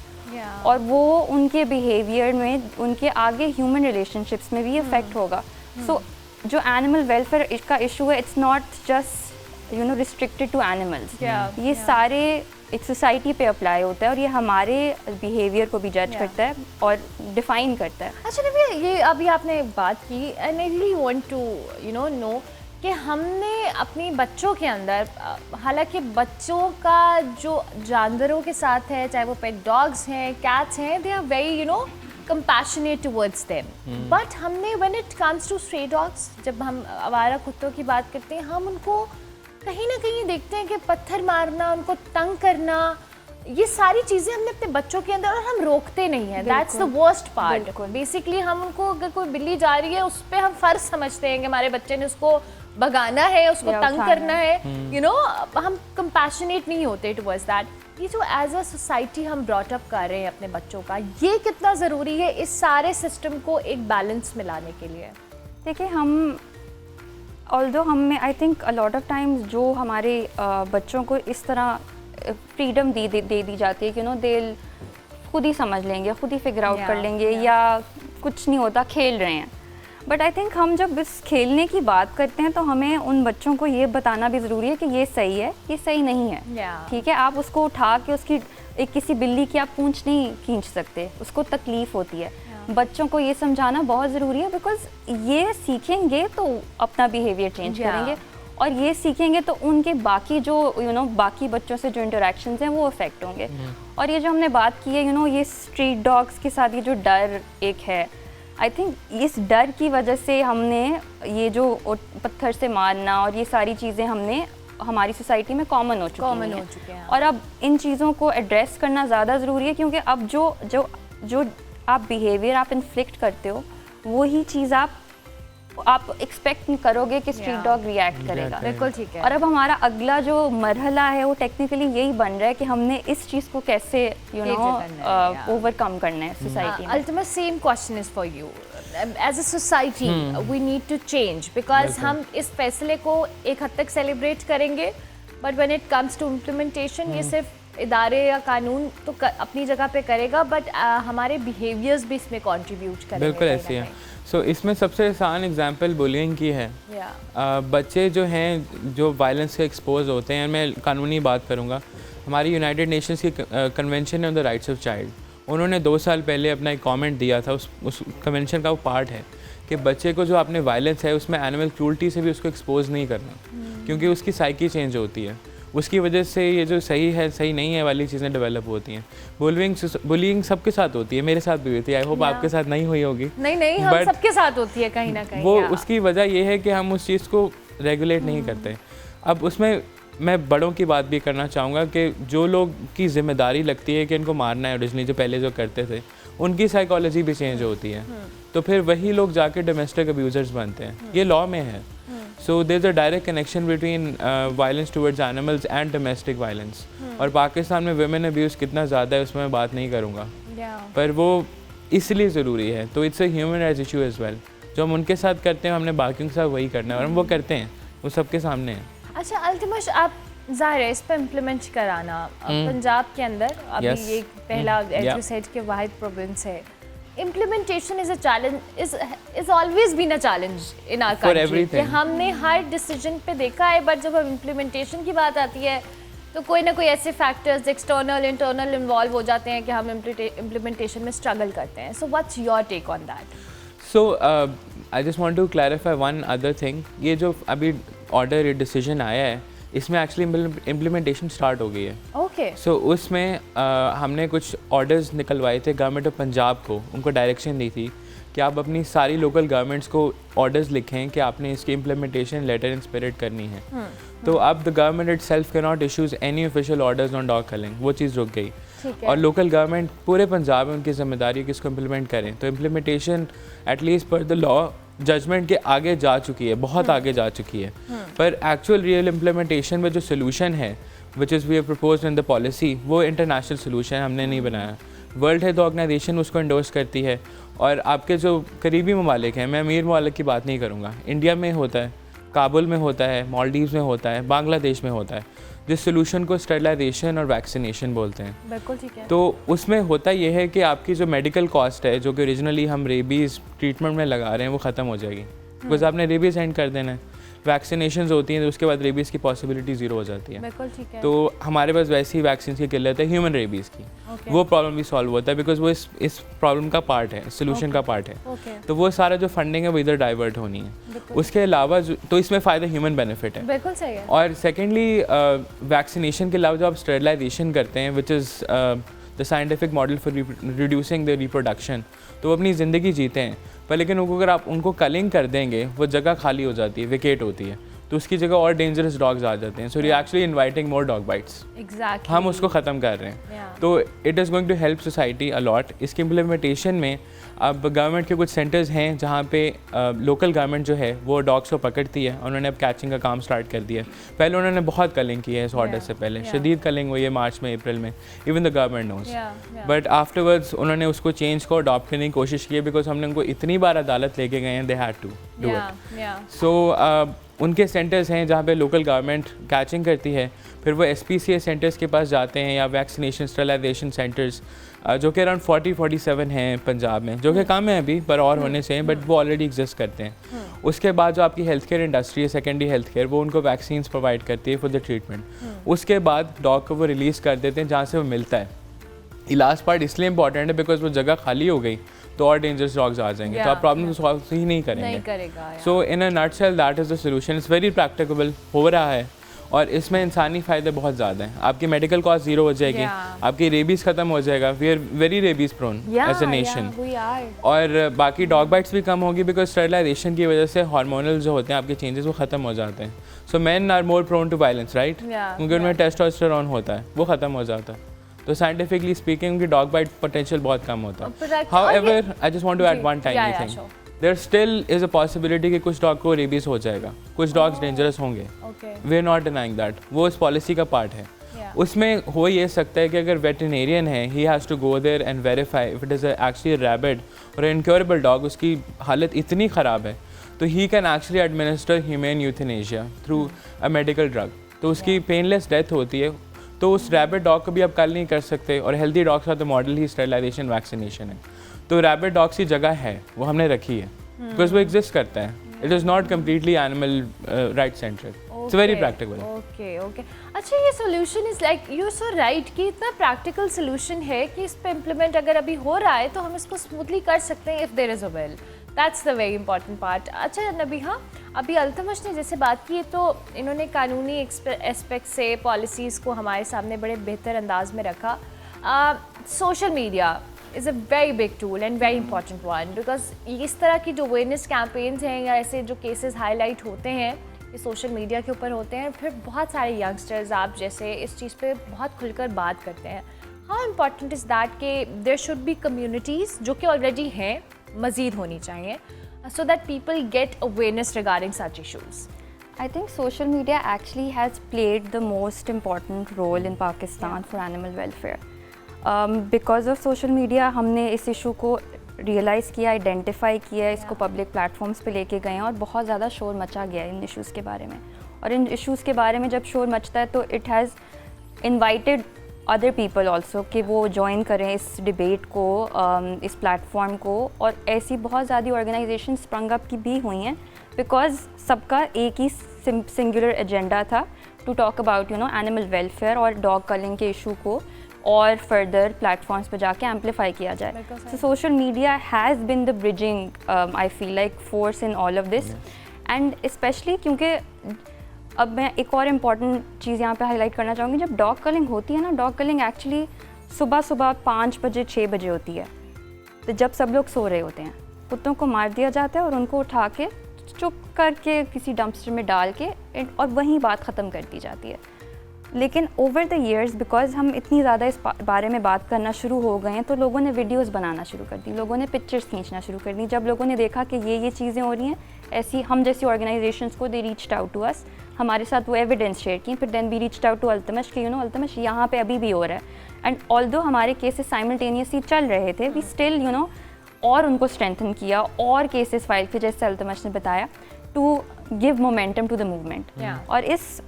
और वो उनके बिहेवियर में, उनके आगे ह्यूमन रिलेशनशिप्स में भी इफ़ेक्ट होगा। सो जो एनिमल वेलफेयर का इशू है, it's not just restricted to animals. ये सारे एक सोसाइटी पे अप्लाई होता है और ये हमारे बिहेवियर को भी जज करता है और डिफाइन करता है। अच्छा नव्या, ये अभी आपने बात की and I really want to know कि हमने अपने बच्चों के अंदर, हालांकि बच्चों का जो जानवरों के साथ है, चाहे वो पेट डॉग्स हैं, कैट्स हैं, they are very compassionate towards them, but हमने when it comes to stray dogs, जब हम आवारा कुत्तों की बात करते हैं, हम उनको कहीं ना कहीं देखते हैं कि पत्थर मारना, उनको तंग करना, ये सारी चीज़ें हमने अपने बच्चों के अंदर, और हम रोकते नहीं हैं। That's the worst part. Basically हम उनको, अगर कोई बिल्ली जा रही है उस पर हम फ़र्ज समझते हैं कि हमारे बच्चे ने उसको भगाना है, उसको तंग करना है, हम कंपैशनेट नहीं होते टुवर्ड्स दैट। ये जो एज अ सोसाइटी हम ब्रॉट अप कर रहे हैं अपने बच्चों का, ये कितना ज़रूरी है इस सारे सिस्टम को एक बैलेंस में लाने के लिए? देखिए, हम ऑल्दो हमें I think a lot of times जो हमारे बच्चों को इस तरह फ्रीडम दे दी जाती है कि दे खुद ही समझ लेंगे, खुद ही फिगर आउट कर लेंगे, या कुछ नहीं होता, खेल रहे हैं। बट आई थिंक हम जब इस खेलने की बात करते हैं तो हमें उन बच्चों को ये बताना भी ज़रूरी है कि ये सही है, ये सही नहीं है। ठीक है, आप उसको उठा के उसकी किसी बिल्ली की आप पूंछ नहीं खींच सकते, उसको तकलीफ़ होती है। बच्चों को ये समझाना बहुत ज़रूरी है, बिकॉज ये सीखेंगे तो अपना बिहेवियर चेंज करेंगे, और ये सीखेंगे तो उनके बाकी जो बाकी बच्चों से जो इंटरेक्शंस हैं वो अफेक्ट होंगे। और ये जो हमने बात की है ये स्ट्रीट डॉग्स के साथ ये जो डर एक है, आई थिंक इस डर की वजह से हमने ये जो पत्थर से मारना और ये सारी चीज़ें हमने हमारी सोसाइटी में कॉमन हो चुके हैं। और अब इन चीज़ों को एड्रेस करना ज़्यादा ज़रूरी है, क्योंकि अब जो आप बिहेवियर आप इन्फ्लिक्ट करते हो वही चीज़ आप एक्सपेक्ट नहीं करोगे कि स्ट्रीट डॉग रिएक्ट करेगा। बिल्कुल ठीक है। और अब हमारा अगला जो मरहला है वो टेक्निकली यही बन रहा है कि हमने इस चीज़ को कैसे ओवरकम करना है सोसाइटी में। Ultimate same question is for you, as a society we need to change, because हम इस फैसले को एक हद तक सेलिब्रेट करेंगे, but when it comes to implementation ये सिर्फ इदारे या कानून तो अपनी जगह पे करेगा, बट हमारे बिहेवियर्स भी इसमें कंट्रीब्यूट करेंगे। बिल्कुल ऐसे है। सो इसमें सबसे आसान एग्जांपल बुलिंग की है। बच्चे जो हैं जो वायलेंस से एक्सपोज होते हैं, मैं कानूनी बात करूँगा, हमारी यूनाइटेड नेशंस की convention on the rights of child, उन्होंने 2 साल पहले अपना एक कमेंट दिया था, उस कन्वेंशन का वो पार्ट है कि बच्चे को जो आपने वायलेंस है उसमें एनिमल क्रूल्टी से भी उसको एक्सपोज नहीं करना, क्योंकि उसकी साइकी चेंज होती है, उसकी वजह से ये जो सही है सही नहीं है वाली चीज़ें डेवलप होती हैं। बुलिंग सबके साथ होती है, मेरे साथ भी हुई थी, आई होप आपके साथ नहीं हुई होगी। नहीं हम सबके साथ होती है कहीं ना कहीं। वो उसकी वजह ये है कि हम उस चीज़ को रेगुलेट नहीं करते। अब उसमें मैं बड़ों की बात भी करना चाहूँगा कि जो लोग की जिम्मेदारी लगती है कि इनको मारना है, ओरिजिनली जो पहले जो करते थे, उनकी साइकोलॉजी भी चेंज होती है, तो फिर वही लोग जाके डोमेस्टिक अब्यूज़र्स बनते हैं। ये लॉ में है। So there's a direct connection between violence towards animals and domestic violence. और पाकिस्तान में women abuse कितना ज़्यादा है उसमें मैं बात नहीं करूँगा, पर वो इसलिए ज़रूरी है। तो it's a human rights issue as well. जो हम उनके साथ करते हैं हमने बाकियों के साथ वही करना है, और हम वो करते हैं, वो सबके सामने है। अच्छा अल्तमश, आप ज़ाहिर है इस पर इम्प्लीमेंट कराना पंजाब के अंदर अभी ये पहला एज के वाहिद प्रोविंस है, implementation is a challenge, is always been a challenge in our country कि हमने हर डिसीजन पे देखा है, बट जब हम इम्प्लीमेंटेशन की बात आती है तो कोई ना कोई ऐसे फैक्टर्स एक्सटर्नल इंटरनल इन्वॉल्व हो जाते हैं कि हम इम्प्लीमेंटेशन में स्ट्रगल करते हैं। So what's your take on that? So I just want to clarify one other thing. ये जो अभी ऑर्डर डिसीजन आया है इसमें एक्चुअली इम्प्लीमेंटेशन स्टार्ट हो गई है। ओके। सो उसमें हमने कुछ ऑर्डर्स निकलवाए थे गवर्नमेंट ऑफ पंजाब को, उनको डायरेक्शन दी थी कि आप अपनी सारी लोकल गवर्नमेंट्स को ऑर्डर्स लिखें कि आपने इसकी इम्प्लीमेंटेशन लेटर इन स्पिरिट करनी है। तो अब the government itself can not issues any official orders on dog killing, वो चीज़ रुक गई। और लोकल गवर्नमेंट पूरे पंजाब में उनकी जिम्मेदारी है कि इसको इम्प्लीमेंट करें। तो इम्प्लीमेंटेशन एटलीस्ट पर द लॉ जजमेंट के आगे जा चुकी है, बहुत आगे जा चुकी है, पर एक्चुअल रियल इम्प्लीमेंटेशन में जो सोल्यूशन है which is we have proposed in the policy, वो इंटरनेशनल सोल्यूशन हमने नहीं बनाया। वर्ल्ड हेल्थ ऑर्गेनाइजेशन उसको इंडोर्स करती है। और आपके जो करीबी ममालिक हैं, मैं अमीर ममालिक की बात नहीं करूँगा, इंडिया में होता है, काबुल में होता है, मालदीव्स में होता है, बांग्लादेश में होता है, जिस सोल्यूशन को स्टेरिलाइजेशन और वैक्सीनेशन बोलते हैं। बिल्कुल ठीक है। तो उसमें होता यह है कि आपकी जो मेडिकल कॉस्ट है, जो कि ओरिजिनली हम रेबीज़ ट्रीटमेंट में लगा रहे हैं, वो ख़त्म हो जाएगी, बिकॉज आपने रेबीज़ एंड कर देना है। वैक्सीनेशंस होती हैं तो उसके बाद रेबीज़ की पॉसिबिलिटी ज़ीरो हो जाती है। बिल्कुल ठीक है। तो हमारे पास वैसी ही वैक्सीन की किल्लत है ह्यूमन रेबीज़ की। Okay. वो प्रॉब्लम भी सॉल्व होता है बिकॉज वो इस प्रॉब्लम का पार्ट है, सोल्यूशन का पार्ट है। ओके, तो वो सारा जो फंडिंग है वो इधर डाइवर्ट होनी है। उसके अलावा तो इसमें फ़ायदा ह्यूमन बेनिफिट है। बिल्कुल सही है। और सेकेंडली वैक्सीनेशन के अलावा जो आप स्टेरिलाइजेशन करते हैं, which is the scientific model for reducing the reproduction, तो वो अपनी ज़िंदगी जीते हैं, पर लेकिन अगर आप उनको कलिंग कर देंगे, वो जगह खाली हो जाती है, वेकेट होती है, तो उसकी जगह और डेंजरस डॉग्स आ जाते हैं। So you actually inviting more dog bites. Exactly. हम उसको ख़त्म कर रहे हैं। Yeah. तो it is going to help society a lot. इसके इम्प्लीमेंटेशन में अब गवर्नमेंट के कुछ सेंटर्स हैं जहाँ पे लोकल गवर्नमेंट जो है वो डॉग्स को पकड़ती है। उन्होंने अब कैचिंग का काम स्टार्ट कर दिया है। पहले उन्होंने बहुत कलिंग की है इस ऑर्डर से पहले, शदीद कलिंग हुई है मार्च में, अप्रैल में, even the government knows. But afterwards उन्होंने उसको चेंज को अडॉप्ट करने की कोशिश की है, बिकॉज हमने उनको इतनी बार अदालत लेके गए हैं, they had to do it. So उनके सेंटर्स हैं जहाँ पे लोकल गवर्नमेंट कैचिंग करती है, फिर वो SPCA सेंटर्स के पास जाते हैं, या वैक्सीनेशन स्टेरिलाइजेशन सेंटर्स जो कि अराउंड 47 हैं पंजाब में, जो कि कम है अभी पर और होने से हैं, बट वो ऑलरेडी एग्जिस्ट करते हैं। उसके बाद जो आपकी हेल्थ केयर इंडस्ट्री है, सेकेंडरी हेल्थ केयर, वो उनको वैक्सीन्स प्रोवाइड करती है फॉर द ट्रीटमेंट। उसके बाद डॉग को वो रिलीज़ कर देते हैं जहाँ से वो मिलता है। ये लास्ट पार्ट इसलिए इंपॉर्टेंट है बिकॉज वो जगह खाली हो गई तो और डेंजरस डॉग्स आ जाएंगे, तो आप प्रॉब्लम को सॉल्व ही नहीं करेंगे। So in a nutshell that is the solution. It's very practicable, हो रहा है, और इसमें इंसानी फ़ायदे बहुत ज़्यादा हैं। आपकी मेडिकल कॉस्ट ज़ीरो हो जाएगी, आपकी रेबीज़ ख़त्म हो जाएगा, we are very rabies prone as a nation. और बाकी डॉग बाइट्स भी कम होगी बिकॉज स्टेरिलाइजेशन की वजह से हार्मोनल जो होते हैं आपके चेंजेस वो ख़त्म हो जाते हैं। So man are more prone to violence, right, क्योंकि उनमें टेस्टोस्टेरोन होता है, वो ख़त्म हो जाता है। तो साइंटिफिकली स्पीकिंग उनकी डॉग बाइट पोटेंशियल बहुत कम होता है। However I just want to add one tiny thing, there still is a possibility कि कुछ डॉग को रेबीज़ हो जाएगा, कुछ डॉग्स डेंजरस होंगे, we are not denying that, वो इस पॉलिसी का पार्ट है। उसमें हो ये सकता है कि अगर वेटरनेरियन है, he has to go there and verify if it is actually rabid और इनक्योरेबल डॉग, उसकी हालत इतनी ख़राब है तो he can actually administer human euthanasia through a medical drug, तो उसकी पेनलेस डेथ होती है। तो उस रैबिट डॉग को भी आप कल नहीं कर सकते, और हेल्दी डॉग्स का तो मॉडल ही स्टेरिलाइजेशन वैक्सीनेशन है। तो रैबिट डॉग्स की जगह है, वो हमने रखी है बिकॉज वो एग्जिस्ट करता है। It is not completely animal right centric, it's very practical. Okay. अच्छा, ये solution is like you so right कि इतना प्रैक्टिकल सोल्यूशन है कि इस पे इम्प्लीमेंट अगर अभी हो रहा है तो हम इसको स्मूथली कर सकते हैं if there is a will. That's the very important part. अच्छा नबीहा, अभी अल्तमश ने जैसे बात की है तो इन्होंने कानूनी एस्पेक्ट से पॉलिसीज़ को हमारे सामने बड़े बेहतर अंदाज में रखा। Social media is a very big tool and very important one, because इस तरह की जो अवेयरनेस कैंपेन्स हैं या ऐसे जो केसेस हाईलाइट होते हैं ये सोशल मीडिया के ऊपर होते हैं, फिर बहुत सारे यंगस्टर्स आप जैसे इस चीज़ पे बहुत खुलकर बात करते हैं। हाउ इम्पॉर्टेंट इज़ दैट कि देयर शुड बी कम्युनिटीज़ जो कि ऑलरेडी हैं, मज़ीद होनी चाहिए, so that people get awareness regarding such issues? I think social media actually has played the most important role in Pakistan for animal welfare. Because of social media हमने इस issue को realise किया, identify किया, इसको public platforms पे लेके गए हैं और बहुत ज़्यादा शोर मचा गया इन इश्यूज़ के बारे में। और इन इश्यूज़ के बारे में जब शोर मचता है तो it has invited other people also कि वो ज्वाइन करें इस डिबेट को, इस प्लेटफॉर्म को, और ऐसी बहुत ज़्यादा ऑर्गेनाइजेशन स्प्रंग अप की भी हुई हैं बिकॉज सबका एक ही सिंगुलर एजेंडा था to talk about animal welfare और डॉग कलिंग के इशू को और फर्दर प्लेटफॉर्म्स पे जाके एम्पलीफाई किया जाए। So social media has been the bridging I feel like force in all of this, and specially क्योंकि अब मैं एक और इम्पॉर्टेंट चीज़ यहाँ पे हाईलाइट करना चाहूँगी। जब डॉग कलिंग होती है ना, डॉग कलिंग एक्चुअली सुबह 5 बजे 6 बजे होती है, तो जब सब लोग सो रहे होते हैं कुत्तों को मार दिया जाता है और उनको उठा के चुप करके किसी डंपस्टर में डाल के और वहीं बात ख़त्म कर दी जाती है। लेकिन ओवर द ईयर्स बिकॉज हम इतनी ज़्यादा इस बारे में बात करना शुरू हो गए हैं तो लोगों ने वीडियोस बनाना शुरू कर दी, लोगों ने पिक्चर्स खींचना शुरू कर दी। जब लोगों ने देखा कि ये चीज़ें हो रही हैं, ऐसी हम जैसी ऑर्गेनाइजेशंस को they reached out to us, हमारे साथ वो एविडेंस शेयर की। फिर then we reached out to Altamash कि अल्तमश यहाँ पे अभी भी हो रहा है, एंड ऑल्दो हमारे केसेस साइमल्टेनियसली चल रहे थे, वी स्टिल और उनको स्ट्रेंथन किया और केसेस फाइल किए, जैसे अल्तमश ने बताया, to give momentum to the movement.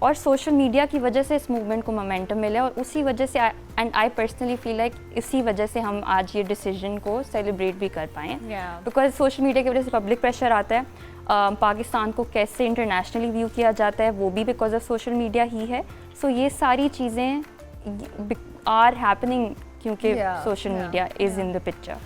और सोशल मीडिया की वजह से इस मूवमेंट को मोमेंटम मिला, और उसी वजह से and I personally feel like इसी वजह से हम आज ये डिसीजन को सेलिब्रेट भी कर पाए, बिकॉज सोशल मीडिया की वजह से पब्लिक प्रेशर आता है। पाकिस्तान को कैसे इंटरनेशनली व्यू किया जाता है वो भी बिकॉज ऑफ सोशल मीडिया ही है। सो ये सारी चीज़ें आर हैपनिंग क्योंकि social media is in the picture,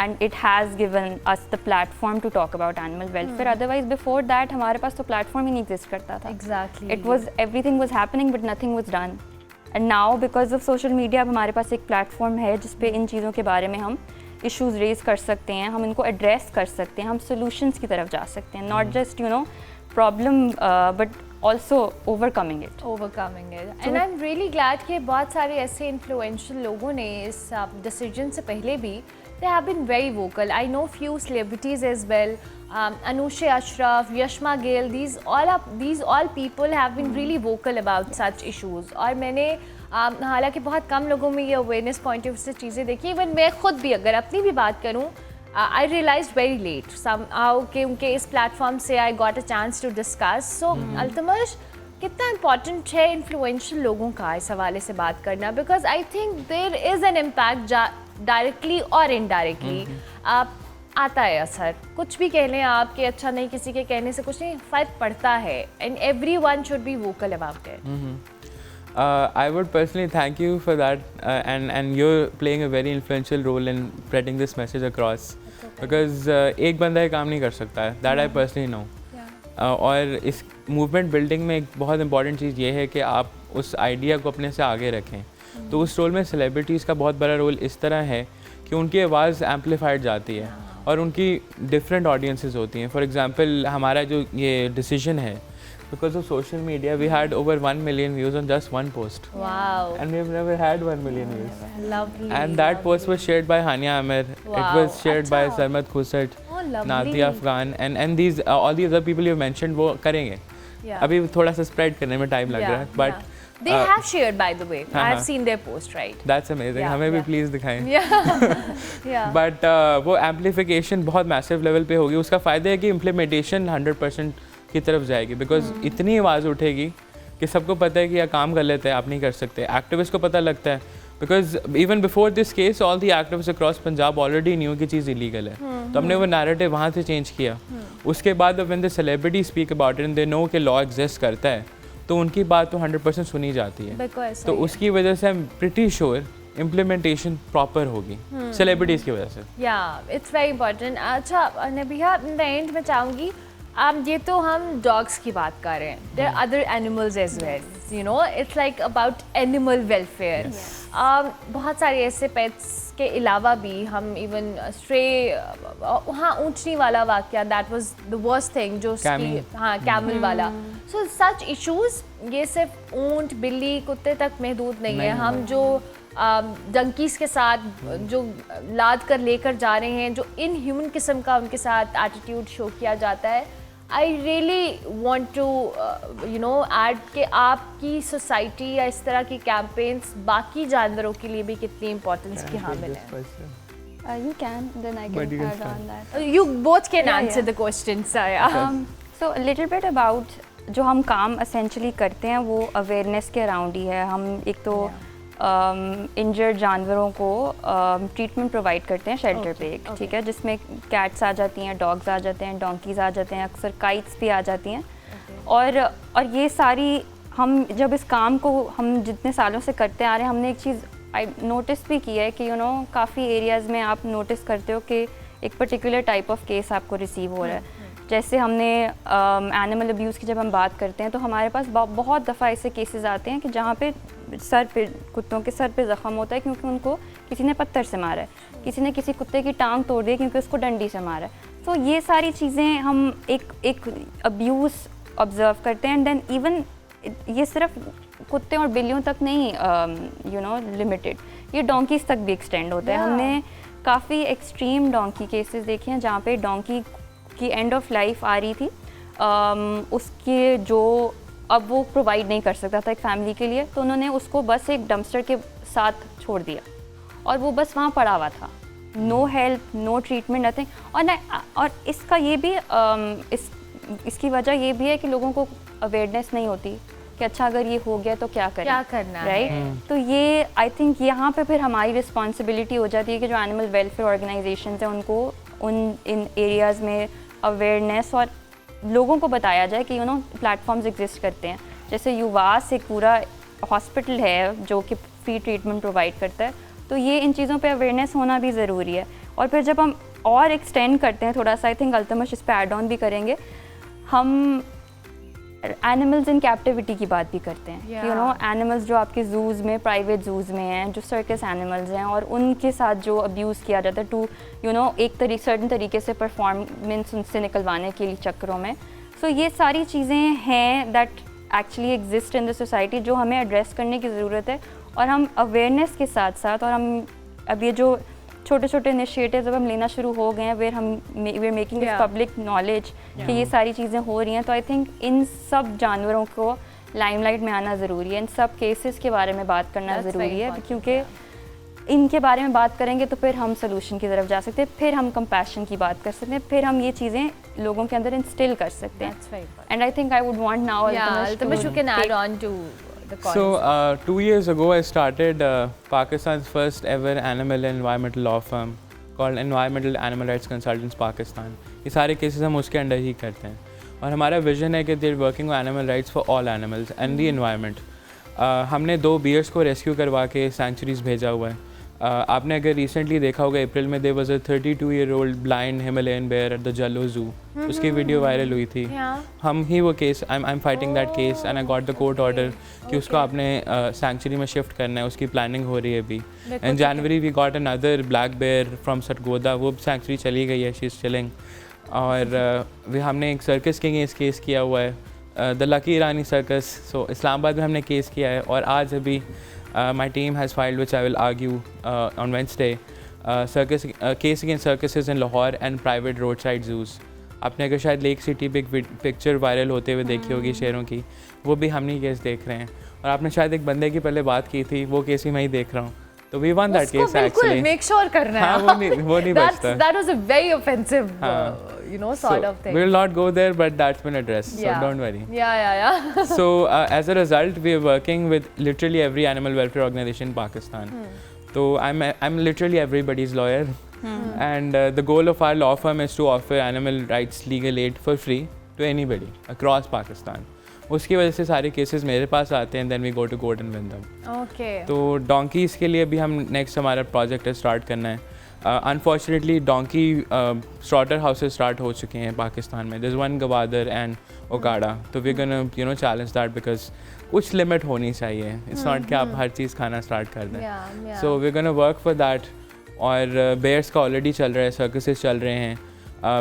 and it has given us the platform to talk about animal welfare. Otherwise before that हमारे पास तो platform ही नहीं exist करता था। Exactly. It was everything was happening but nothing was done. And now because of social media अब हमारे पास एक platform है जिसपे इन चीज़ों के बारे में हम issues raise कर सकते हैं, हम इनको address कर सकते हैं, हम solutions की तरफ जा सकते हैं, not just problem but also overcoming it. And I'm really glad कि बहुत सारे ऐसे influential लोगों ने इस decision से पहले भी they have been very vocal. I know few celebrities as well, Anusha Ashraf, Yashma Gill, these all people have been really vocal about such issues. और मैंने हालांकि बहुत कम लोगों में ये awareness point of view से चीज़ें देखी, इवन मैं खुद भी अगर अपनी भी बात करूँ, I realized very late somehow कि उनके इस प्लेटफॉर्म से I got a chance to discuss. So Altamash, कितना इम्पॉर्टेंट है इन्फ्लुएंशियल लोगों का इस हवाले से बात करना, because I think there is an impact directly और इनडायरेक्टली आता है असर। कुछ भी कह लें आप कि अच्छा नहीं, किसी के कहने से कुछ नहीं फ़र्क पड़ता है, and every one should be vocal about it. I would personally thank you for that, and you're playing a very influential role in spreading this message across, because एक बंदा ये काम नहीं कर सकता है, that I personally know. और इस मूवमेंट बिल्डिंग में एक बहुत इंपॉर्टेंट चीज़ ये है कि आप उस आइडिया को अपने से आगे रखें। तो उस रोल में सेलिब्रिटीज़ का बहुत बड़ा रोल इस तरह है कि उनकी आवाज़ एम्पलीफाइड जाती है और उनकी डिफरेंट ऑडियंसेस होती हैं। फॉर एग्जांपल हमारा जो ये डिसीजन है, because of social media we had over 1 million views on just one post. Wow. And we've never had 1 million views. Lovely. And that post was shared by Hania Amir. Wow. It was shared by Sarmat Khusat, Nadia Afghan, and these all the other people you mentioned वो करेंगे। अभी थोड़ा सा spread करने में time लग रहा है, but they have shared, by the way. I have seen their post, right? That's amazing. हमें भी please दिखाएं। Yeah. But वो amplification बहुत massive level पे होगी। उसका फ़ायदा है कि implementation 100% की तरफ जाएगी, बिकॉज इतनी आवाज़ उठेगी कि सबको पता है कि यह काम कर लेते हैं, आप नहीं कर सकते। एक्टिविस्ट को पता लगता है, because even before this case all the activist across Punjab already knew कि चीज़ इलीगल है, तो हमने वो नैरेटिव वहाँ से चेंज किया। उसके बाद when the celebrity speak about it and they know कि लॉ एग्जिस्ट करता है, तो उनकी बात तो 100% सुनी जाती है। तो उसकी वजह से I am pretty sure implementation proper होगी सेलिब्रिटीज़ की वजह से। या इट्स वेरी इंपॉर्टेंट। अच्छा नबिहा, इन द एंड मैं चाहूँगी, ये तो हम डॉग्स की बात कर रहे हैं, there are other animals as well, you know, it's like about animal welfare. बहुत सारे ऐसे पेट्स के अलावा भी हम इवन स्ट्रे, हाँ ऊँचनी वाला वाक़या, that was the worst thing, जो हाँ कैमल वाला। सो सच इश्यूज़ ये सिर्फ ऊँट, बिल्ली, कुत्ते तक महदूद नहीं है। हम जो डंकीज़ के साथ जो लाद कर लेकर जा रहे हैं, जो इन ह्यूमन किस्म का उनके साथ एटीट्यूड शो किया जाता है, I really want to you know add कि आपकी सोसाइटी या इस तरह की कैंपेन्स बाकी जानवरों के लिए भी कितनी इम्पोर्टेंस की हामिल है। You can, then I can add on that. You both can answer the question, Saya. So a little bit about जो हम काम essentially करते हैं वो awareness के अराउंड ही है। हम एक तो इंजर्ड जानवरों को ट्रीटमेंट प्रोवाइड करते हैं शेल्टर पे, ठीक है, जिसमें कैट्स आ जाती हैं, डॉग्स आ जाते हैं, डोंकीज़ आ जाते हैं, अक्सर काइट्स भी आ जाती हैं। और ये सारी हम जब इस काम को हम जितने सालों से करते आ रहे हैं, हमने एक चीज़ नोटिस भी की है कि यू नो काफ़ी एरियाज़ में आप नोटिस करते हो कि एक पर्टिकुलर टाइप ऑफ केस आपको रिसीव हो रहा है। जैसे हमने एनिमल अब्यूज़ की जब हम बात करते हैं तो हमारे पास बहुत दफ़ा ऐसे केसेस आते हैं कि जहाँ पे सर पे, कुत्तों के सर पे ज़ख़म होता है क्योंकि उनको किसी ने पत्थर से मारा है, किसी ने किसी कुत्ते की टांग तोड़ दी क्योंकि उसको डंडी से मारा है। तो ये सारी चीज़ें हम एक अब्यूज़ ऑब्ज़र्व करते हैं। एंड देन इवन ये सिर्फ कुत्ते और बिल्लियों तक नहीं यू नो लिमिटेड, ये डोंकीज़ तक भी एक्सटेंड होता है। हमने काफ़ी एक्सट्रीम डोंकी केसेस देखे हैं जहाँ पे डोंकी की एंड ऑफ लाइफ आ रही थी, उसके जो अब वो प्रोवाइड नहीं कर सकता था एक फैमिली के लिए, तो उन्होंने उसको बस एक डंपस्टर के साथ छोड़ दिया और वो बस वहाँ पड़ा हुआ था, no help, no treatment, nothing. और इसका ये भी इसकी वजह ये भी है कि लोगों को अवेयरनेस नहीं होती कि अच्छा अगर ये हो गया तो क्या करें, क्या करना है। राइट। तो ये आई थिंक यहाँ पे फिर हमारी रिस्पॉन्सिबिलिटी हो जाती है कि जो एनिमल वेलफेयर ऑर्गेनाइजेशंस हैं उनको इन एरियाज़ में अवेयरनेस और लोगों को बताया जाए कि प्लेटफॉर्म्स एग्जिस्ट करते हैं। जैसे युवास एक पूरा हॉस्पिटल है जो कि फ्री ट्रीटमेंट प्रोवाइड करता है, तो ये इन चीज़ों पे अवेयरनेस होना भी ज़रूरी है। और फिर जब हम और एक्सटेंड करते हैं थोड़ा सा, आई थिंक अल्तमश इस पे ऐड ऑन भी करेंगे, हम एनिमल्स इन कैप्टिविटी की बात भी करते हैं। एनिमल्स जो आपके जूज़ में, प्राइवेट जूज़ में हैं, जो सर्कस एनिमल्स हैं और उनके साथ जो अब्यूज़ किया जाता है टू एक सर्टन तरीके से परफॉर्मेंस उनसे निकलवाने के लिए चक्करों में। सो ये सारी चीज़ें हैं that actually exist in the society जो हमें एड्रेस करने की ज़रूरत है। और हम अवेयरनेस के साथ साथ, और हम अब ये जो छोटे छोटे इनिशिएटिव्स अब हम लेना शुरू हो गए हैं, where we are making this public knowledge कि ये सारी चीज़ें हो रही हैं, तो आई थिंक इन सब जानवरों को लाइमलाइट में आना ज़रूरी है, इन सब केसेस के बारे में बात करना ज़रूरी है, क्योंकि इनके बारे में बात करेंगे तो फिर हम सोल्यूशन की तरफ जा सकते हैं, फिर हम कंपैशन की बात कर सकते हैं, फिर हम ये चीज़ें लोगों के अंदर इंस्टिल कर सकते हैं। And I think I would want now Altamash, you can add on to the cause. So 2 years ago I started Pakistan's first ever animal and environmental law firm called Environmental Animal Rights Consultants Pakistan. ये सारे cases हम उसके under ही करते हैं और हमारा vision है कि they're working on animal rights for all animals and the environment. हमने 2 बियर्स को रेस्क्यू करवा के सेंचुरीज भेजा हुआ है। आपने अगर रिसेंटली देखा होगा अप्रैल में there was a 32-year-old blind Himalayan bear at the Jallo zoo, उसकी वीडियो वायरल हुई थी। हम ही वो case, I am fighting that case and I got the court order कि उसको आपने सेंचुरी में शिफ्ट करना है, उसकी प्लानिंग हो रही है अभी। In January we got another black bear from Satgoda, वो सेंचुरी चली गई है, शी इज़ चिलिंग। और हमने एक सर्कस के अगेंस्ट केस किया हुआ है, द लकी ईरानी सर्कस, सो इस्लामाबाद में हमने केस किया है। और आज अभी my team has filed, which I will argue on Wednesday, case against circuses in Lahore and private roadside zoos. आपने अगर शायद लेक सिटी पे एक पिक्चर वायरल होते हुए देखी होगी शेरों की, वो भी हमने केस देख रहे हैं। और आपने शायद एक बंदे की पहले बात की थी, वो केस भी मैं ही देख रहा हूँ, तो we won that case actually. Make sure करना है। हाँ, वो नहीं बचता। That was a very offensive, sort of thing. We will not go there, but that's been addressed, so don't worry. Yeah. So as a result, we are working with literally every animal welfare organization in Pakistan. So I'm literally everybody's lawyer, and the goal of our law firm is to offer animal rights legal aid for free to anybody across Pakistan. उसकी वजह से सारे cases मेरे पास आते हैं, then we go to court and win them. Okay. तो donkeys के लिए भी हम नेक्स्ट हमारा प्रोजेक्ट स्टार्ट करना है। Unfortunately donkey slaughter houses start हो चुके हैं पाकिस्तान में, this one Gwadar and Okara, तो we gonna challenge that because कुछ लिमिट होनी चाहिए, इट्स नॉट कि आप हर चीज़ खाना स्टार्ट कर दें। So we gonna work for that. और बेयर्स का ऑलरेडी चल रहा है, सर्कसेस चल रहे हैं।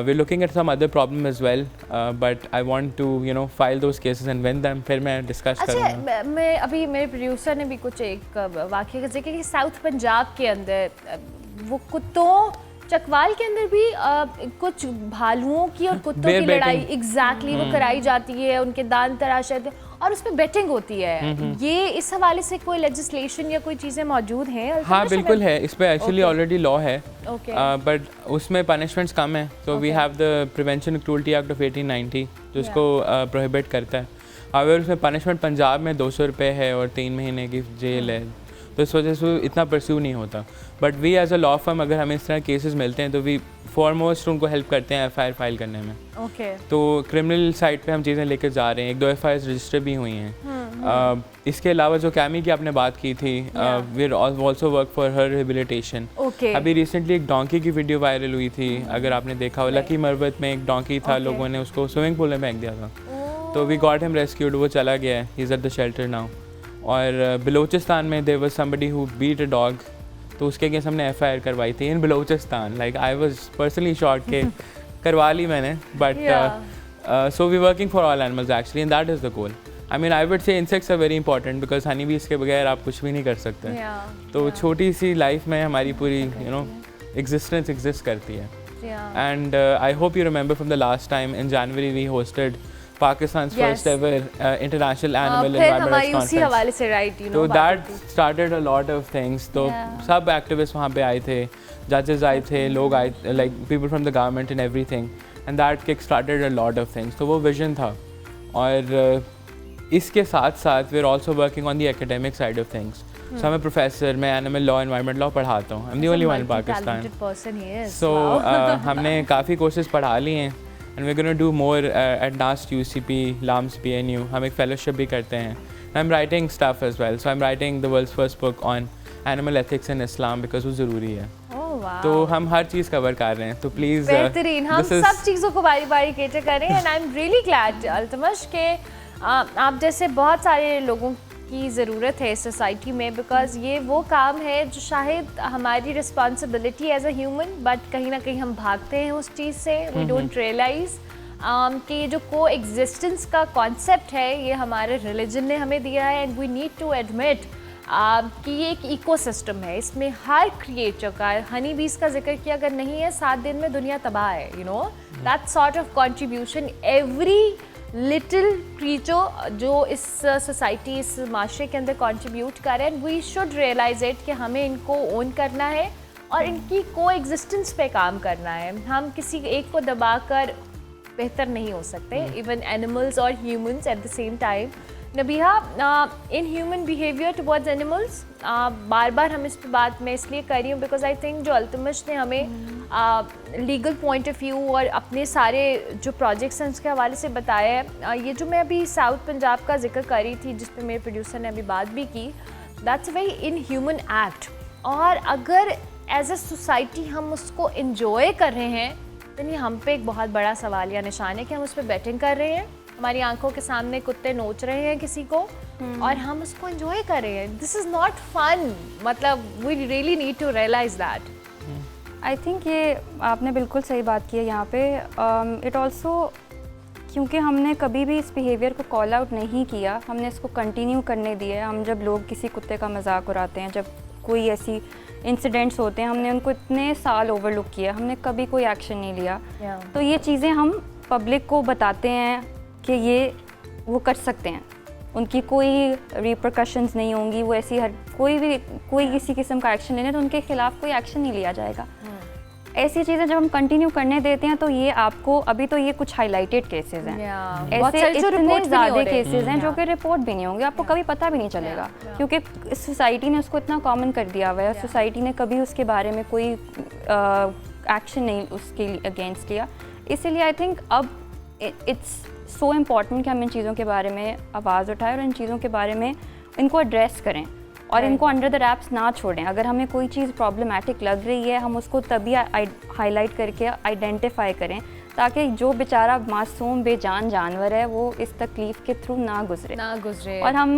We're looking at some other problem as well, but I want to file those cases and win them. फिर मैं डिस्कस करूँगा। अच्छा, मैं अभी मेरे प्रोड्यूसर ने भी कुछ एक वाक़या का जिक्र कि साउथ पंजाब के अंदर वो कुत्तों, चकवाल के अंदर भी कुछ भालुओं की और कुत्तों की लड़ाई एग्जैक्टली वो कराई जाती है, उनके दांत तराशे जाते हैं और उसमें बेटिंग होती है। ये इस हवाले से कोई लेजिस्लेशन या कोई चीज़ें मौजूद हैं? हाँ बिल्कुल है, इस पर एक्चुअली ऑलरेडी लॉ है, बट उसमें पनिशमेंट्स कम है। तो we have the prevention cruelty act of 1890 जो उसको प्रोहिबिट करता है। हाउएवर उसमें पनिशमेंट पंजाब में 200 रुपये है और 3 महीने की जेल है, तो इस वजह से इतना परस्यू नहीं होता। But we as a law firm अगर हमें इस तरह केसेस मिलते हैं तो वी फॉरमोस्ट उनको हेल्प करते हैं FIR फाइल करने में। तो क्रिमिनल साइड पे हम चीज़ें लेकर जा रहे हैं, 1-2 FIRs रजिस्टर भी हुई हैं। इसके अलावा जो कैमी की आपने बात की थी, we also work for her rehabilitation. अभी रिसेंटली एक डोंकी की वीडियो वायरल हुई थी, अगर आपने देखा हो, लकी मरवत में एक डोंकी था, लोगों ने उसको स्विमिंग पूल में फेंक दिया था, तो वी गॉट हिम रेस्क्यूड, वो चला गया है, he is at the shelter now. और बलूचिस्तान में there was somebody who beat a dog, तो उसके अगेंस्ट हमने FIR करवाई थी in Balochistan. Like I was personally shocked के करवा ली मैंने, but so we working for all animals actually and that is the goal. I mean I would say insects are very important because honey bees के बगैर आप कुछ भी नहीं कर सकते। तो छोटी सी लाइफ में हमारी पूरी एग्जिस्टेंस एग्जिस्ट करती है। And I hope you remember from the last time in January we hosted Pakistan's first ever international animal फिर environment हमारी उसी conference. हवाले से राइट यू तो know that started a lot of things. तो सब एक्टिविस्ट वहाँ पे आए थे, जजेस आए थे, लोग आए, like people from the government and everything, and that kickstarted a lot of things. तो वो विजन था. और इसके साथ साथ we are also working on the academic side of things. So मैं प्रोफेसर, मैं एनिमल लॉ, एनवायरनमेंट लॉ पढ़ाता हूँ. I am the only one in Pakistan. So हमने काफ़ी कोर्सेज पढ़ा लिए हैं. And we gonna do more at NUST UCP, LAMS, PNU. हम एक फेलोशिप भी करते हैं. I am writing stuff as well. So I am writing the world's first book on animal ethics in Islam because वो ज़रूरी है. तो हम हर चीज़ कवर कर रहे हैं. तो प्लीज़ बेहतरीन, हम सब चीज़ों को बारी बारी केटर करें. And I am really glad Altamash के आप जैसे बहुत सारे लोगों की ज़रूरत है सोसाइटी में, बिकॉज़ ये वो काम है जो शायद हमारी responsibility as a human, but कहीं ना कहीं हम भागते हैं उस चीज़ से. वी डोंट रियलाइज़ कि जो को एग्जिस्टेंस का कॉन्सेप्ट है ये हमारे रिलीजन ने हमें दिया है. And we need to admit कि ये एक इकोसिस्टम है. इसमें हर क्रिएचर का, हनी बीज का जिक्र किया, अगर नहीं है 7 दिन में दुनिया तबाह है. You know that sort of contribution every little creature जो इस सोसाइटी, इस माशरे के अंदर कंट्रीब्यूट करें. And we should realise it कि हमें इनको ओन करना है और इनकी को एग्जिस्टेंस पे काम करना है. हम किसी एक को दबाकर बेहतर नहीं हो सकते, इवन एनिमल्स और humans at the same time. Nabiha, in human behaviour towards animals, बार बार हम इस पे बात मैं इसलिए कर रही हूँ बिकॉज आई थिंक जो अल्तमश ने हमें लीगल पॉइंट ऑफ व्यू और अपने सारे जो प्रोजेक्ट्स हैं उसके हवाले से बताया है. ये जो मैं अभी साउथ पंजाब का जिक्र कर रही थी जिस पे मेरे प्रोड्यूसर ने अभी बात भी की, that's a very in human act. और अगर एज अ सोसाइटी हम उसको इन्जॉय कर रहे हैं तो ये हम पे एक बहुत बड़ा सवाल या निशान है कि हम उस पर बैटिंग कर रहे हैं. हमारी आंखों के सामने कुत्ते नोच रहे हैं किसी को और हम उसको एंजॉय कर रहे हैं. This is not fun. मतलब we really need to realize that. I think ये आपने बिल्कुल सही बात की है यहाँ पे. इट ऑल्सो क्योंकि हमने कभी भी इस बिहेवियर को कॉल आउट नहीं किया, हमने इसको कंटिन्यू करने दिया. हम जब लोग किसी कुत्ते का मजाक उड़ाते हैं, जब कोई ऐसी इंसिडेंट्स होते हैं, हमने उनको इतने साल ओवरलुक किया, हमने कभी कोई एक्शन नहीं लिया. तो ये चीज़ें हम पब्लिक को बताते हैं कि ये वो कर सकते हैं, उनकी कोई रिपरकशंस नहीं होंगी. वो ऐसी कोई किसी किस्म का एक्शन लेने तो उनके खिलाफ कोई एक्शन नहीं लिया जाएगा. ऐसी चीज़ें जब हम कंटिन्यू करने देते हैं तो ये आपको, अभी तो ये कुछ हाईलाइटेड केसेस हैं, ऐसे इतने ज़्यादा केसेस हैं जो कि रिपोर्ट भी नहीं होंगे, आपको कभी पता भी नहीं चलेगा क्योंकि सोसाइटी ने उसको इतना कॉमन कर दिया हुआ है. सोसाइटी ने कभी उसके बारे में कोई एक्शन नहीं उसके अगेंस्ट लिया. इसीलिए आई थिंक अब इट्स सो इम्पॉर्टेंट कि हम इन चीज़ों के बारे में आवाज़ उठाएं और इन चीज़ों के बारे में इनको एड्रेस करें और इनको अंडर द रैप्स ना छोड़ें. अगर हमें कोई चीज़ प्रॉब्लमेटिक लग रही है, हम उसको तभी हाईलाइट करके आइडेंटिफाई करें ताकि जो बेचारा मासूम बेजान जानवर है वो इस तकलीफ़ के थ्रू ना गुजरे. और हम,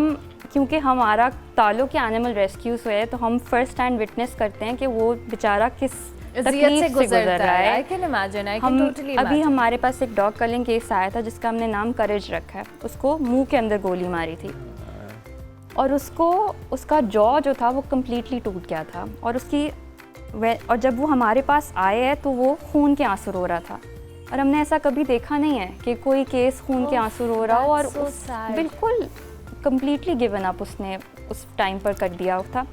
क्योंकि हमारा ताल्लुक़ एनिमल रेस्क्यू से है, तो हम फर्स्ट हैंड विटनेस करते हैं कि वो बेचारा किस तकलीफ से गुजर रहा है. अभी हमारे पास एक डॉग कलिंग केस आया था जिसका हमने नाम करेज रखा है. उसको मुंह के अंदर गोली मारी थी और उसका जॉ जो था वो कम्प्लीटली टूट गया था. और जब वो हमारे पास आए हैं तो वो खून के आंसू रो रहा था. और हमने ऐसा कभी देखा नहीं है कि कोई केस खून के आंसू रो रहा हो. और बिल्कुल कम्प्लीटली गिवन अप उसने उस टाइम पर कर दिया था.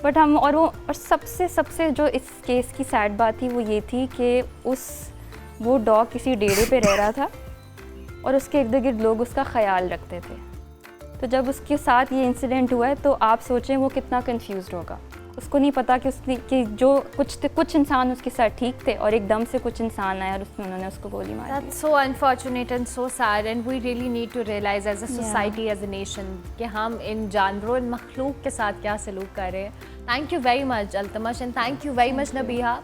बट हम और सबसे जो इस केस की सैड बात थी वो ये थी कि वो डॉग किसी डेरे पे रह रहा था और उसके इर्द गिर्द लोग उसका ख्याल रखते थे. तो जब उसके साथ ये इंसिडेंट हुआ है तो आप सोचें वो कितना कंफ्यूज्ड होगा. उसको नहीं पता कि जो कुछ इंसान उसके साथ ठीक थे और एकदम से कुछ इंसान आए और उन्होंने उसको गोली मारी. That's so unfortunate and so sad and we really need to realize as a society, as a nation कि हम इन जानवरों, इन मखलूक के साथ क्या सलूक कर रहे हैं. Thank you very much Altamash and thank you very much Nabiha.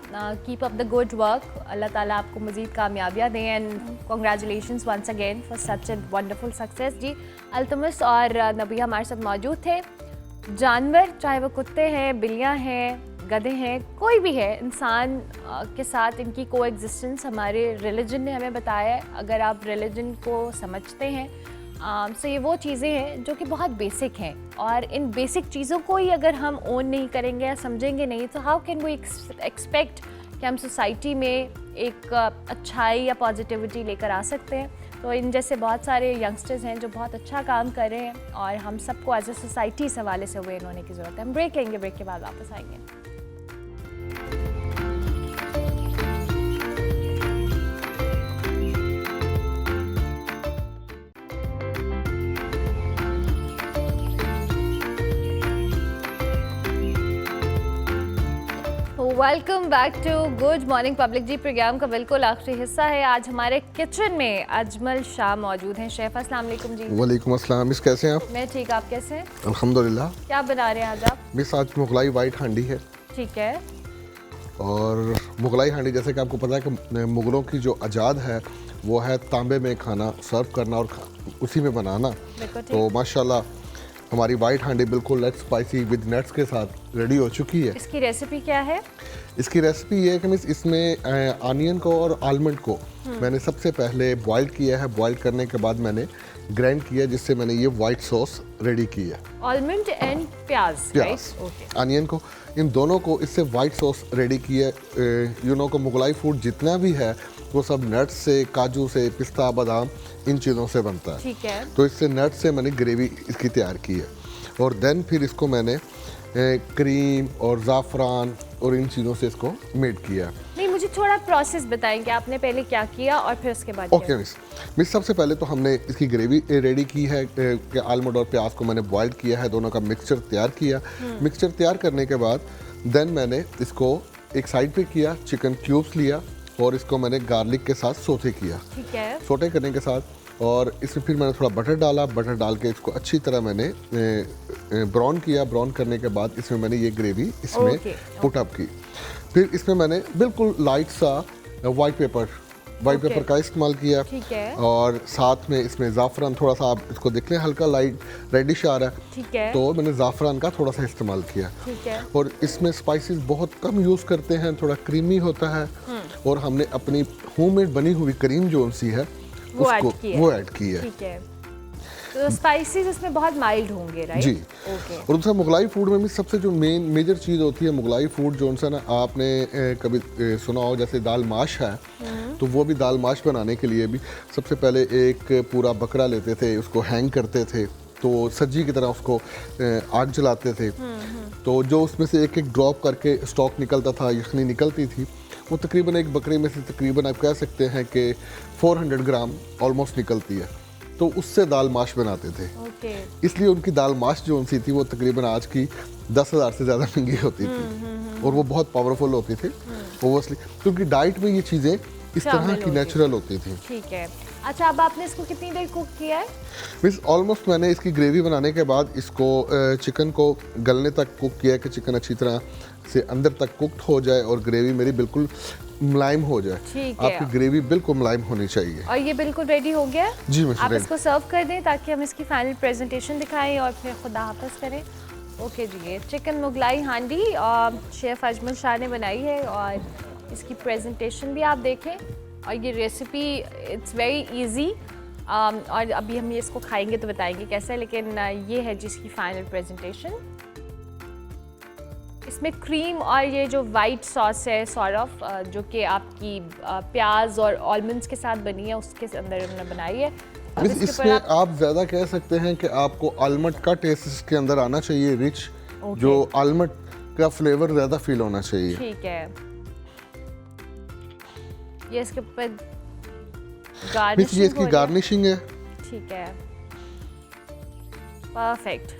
Keep up the good work. अल्लाह ताला आपको मज़ीद कामयाबियाँ दें and congratulations once again for such a wonderful success. जी, अल्तमश और नबीहा हमारे साथ मौजूद थे. जानवर, चाहे वो कुत्ते हैं, बिल्लियाँ हैं, गधे हैं, कोई भी है, इंसान के साथ इनकी को एग्जिस्टेंस हमारे रिलीजन ने हमें बताया है. अगर आप रिलीजन को समझते हैं सो ये वो चीज़ें हैं जो कि बहुत बेसिक हैं और इन बेसिक चीज़ों को ही अगर हम ओन नहीं करेंगे या समझेंगे नहीं तो हाउ कैन वी एक्सपेक्ट कि हम सोसाइटी में एक अच्छाई या पॉजिटिविटी लेकर आ सकते हैं. तो इन जैसे बहुत सारे यंगस्टर्स हैं जो बहुत अच्छा काम कर रहे हैं और हम सबको एज ए सोसाइटी इस हवाले से अवेयर होने की ज़रूरत है। हम ब्रेक लेंगे, ब्रेक के बाद वापस आएंगे। Welcome back to good morning public जी। प्रोग्राम का बिल्कुल आखिरी हिस्सा है। आज हमारे किचन में अजमल शाह मौजूद हैं। शेफ अस्सलाम वालेकुम जी। वालेकुम अस्सलाम। मिस कैसे हैं आप? मैं ठीक, आप कैसे हैं? अल्हम्दुलिल्लाह। क्या बना रहे हैं आज आप? मिस आज मुगलाई वाइट हांडी है। ठीक है। और मुगलाई हांडी जैसे कि आपको पता है कि मुगलों की जो आजाद है वो है तांबे में खाना सर्व करना और उसी में बनाना। तो माशाल्लाह हमारी वाइट हांडी बिल्कुल लेट स्पाइसी विद नट्स के साथ रेडी हो चुकी है। इसकी रेसिपी क्या है? इसकी रेसिपी ये है कि मिस इसमें ऑनियन को और आलमंड को मैंने सबसे पहले बॉईल किया है। बॉईल करने के बाद मैंने ग्राइंड किया, जिससे मैंने ये वाइट सॉस रेडी की है। आलमंड एंड प्याज, राइट? ऑनियन को, इन दोनों को इससे वाइट सॉस रेडी की है। यू नो को मुगलाई फूड जितना भी है वो सब नट्स से, काजू से, पिस्ता, बादाम, इन चीज़ों से बनता है। ठीक है। तो इससे नट्स से मैंने ग्रेवी इसकी तैयार की है और देन फिर इसको मैंने क्रीम और ज़ाफ़रान और इन चीज़ों से इसको मेड किया। नहीं, मुझे थोड़ा प्रोसेस बताएंगे आपने पहले क्या किया और फिर उसके बाद ओके मिस सबसे पहले तो हमने इसकी ग्रेवी रेडी की है कि आलमंड और प्याज को मैंने बॉईल किया है, दोनों का मिक्सचर तैयार किया। मिक्सचर तैयार करने के बाद देन मैंने इसको एक साइड पे किया, चिकन क्यूब्स लिया और इसको मैंने गार्लिक के साथ सोते किया। ठीक है। सोते करने के साथ और इसमें फिर मैंने थोड़ा बटर डाला। बटर डाल के इसको अच्छी तरह मैंने ब्राउन किया। ब्राउन करने के बाद इसमें मैंने ये ग्रेवी इसमें पुट अप की। फिर इसमें मैंने बिल्कुल लाइट सा वाइट पेपर का इस्तेमाल किया। ठीक है। और साथ में इसमें ज़ाफ़रान थोड़ा सा, आप इसको देख लें हल्का लाइट रेडिश आ रहा है। ठीक है। तो मैंने ज़ाफ़रान का थोड़ा सा इस्तेमाल किया। ठीक है। और इसमें स्पाइसेस बहुत कम यूज़ करते हैं, थोड़ा क्रीमी होता है। और हमने अपनी होममेड बनी हुई क्रीम जो सी है वो ऐड की है। ठीक है। तो स्पाइसेस इसमें बहुत माइल्ड होंगे, राइट? जी। ओके। और दूसरा मुगलाई फूड में भी सबसे जो मेजर चीज़ होती है मुगलाई फूड जो सा ना, आपने कभी सुना हो जैसे दाल माश है, तो वो भी दाल माश बनाने के लिए भी सबसे पहले एक पूरा बकरा लेते थे, उसको हैंग करते थे, तो सज्जी की तरह उसको आग जलाते थे। तो जो उसमें से एक एक ड्रॉप करके स्टॉक निकलता था, यखनी निकलती थी, वो तकरीबन एक बकरे में से तकरीबन आप कह सकते हैं कि 400 ग्राम ऑलमोस्ट निकलती है। तो उससे दाल माश बनाते थे। इसलिए उनकी दाल माश जो सी थी वो तकरीबन आज की 10,000 से ज़्यादा महंगी होती थी और वो बहुत पावरफुल होती थी ओवरसली, क्योंकि डाइट में ये चीज़ें इस तरह की नेचुरल होती थी। ठीक है। अच्छा, अब आपने इसको कितनी देर कुक किया है? मिस ऑलमोस्ट मैंने इसकी ग्रेवी बनाने के बाद इसको चिकन को गलने तक कुक किया कि चिकन अच्छी तरह से अंदर तक कुक्ड हो जाए और ग्रेवी मेरी बिल्कुल मुलायम हो जाए। ठीक है। आपकी ग्रेवी बिल्कुल मुलायम होनी चाहिए। और ये बिल्कुल रेडी हो गया? जी मिस। आप इसको सर्व कर दें ताकि हम इसकी फाइनल प्रेजेंटेशन दिखाएं और फिर खुदा हाफिज़ करें। ओके जी, ये चिकन मुगलाई हांडी शेफ़ अजमल शाह ने बनाई है और इसकी प्रेजेंटेशन भी आप देखें और ये रेसिपी इट्स वेरी इजी। और अभी हम ये इसको खाएंगे तो बताएंगे कैसा है, लेकिन ये है जिसकी फाइनल प्रेजेंटेशन। इसमें क्रीम और ये जो वाइट सॉस है सॉर्ट ऑफ जो कि आपकी प्याज और आलमंड्स के साथ बनी है, उसके अंदर हमने बनाई है। इसमें आप ज़्यादा कह सकते हैं कि आपको आलमंड का टेस्ट इसके अंदर आना चाहिए, रिच जो आलमंड का फ्लेवर ज़्यादा फील होना चाहिए। ठीक है। ये इसके ऊपर गार्निशिंग, ये इसकी गार्निशिंग है। ठीक है, परफेक्ट।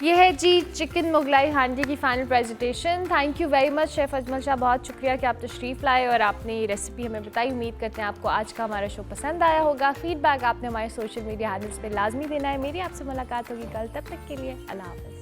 ये है जी चिकन मुगलाई हांडी की final presentation. Thank you very much chef Ajmal Shah, बहुत शुक्रिया कि आप तशरीफ़ लाए और आपने ये रेसिपी हमें बताई। उम्मीद करते हैं आपको आज का हमारा शो पसंद आया होगा। फीडबैक आपने हमारे सोशल मीडिया हैंडल्स पे लाजमी देना है। मेरी आपसे मुलाकात होगी कल, तब तक के लिए अल्लाह हाफ़िज़।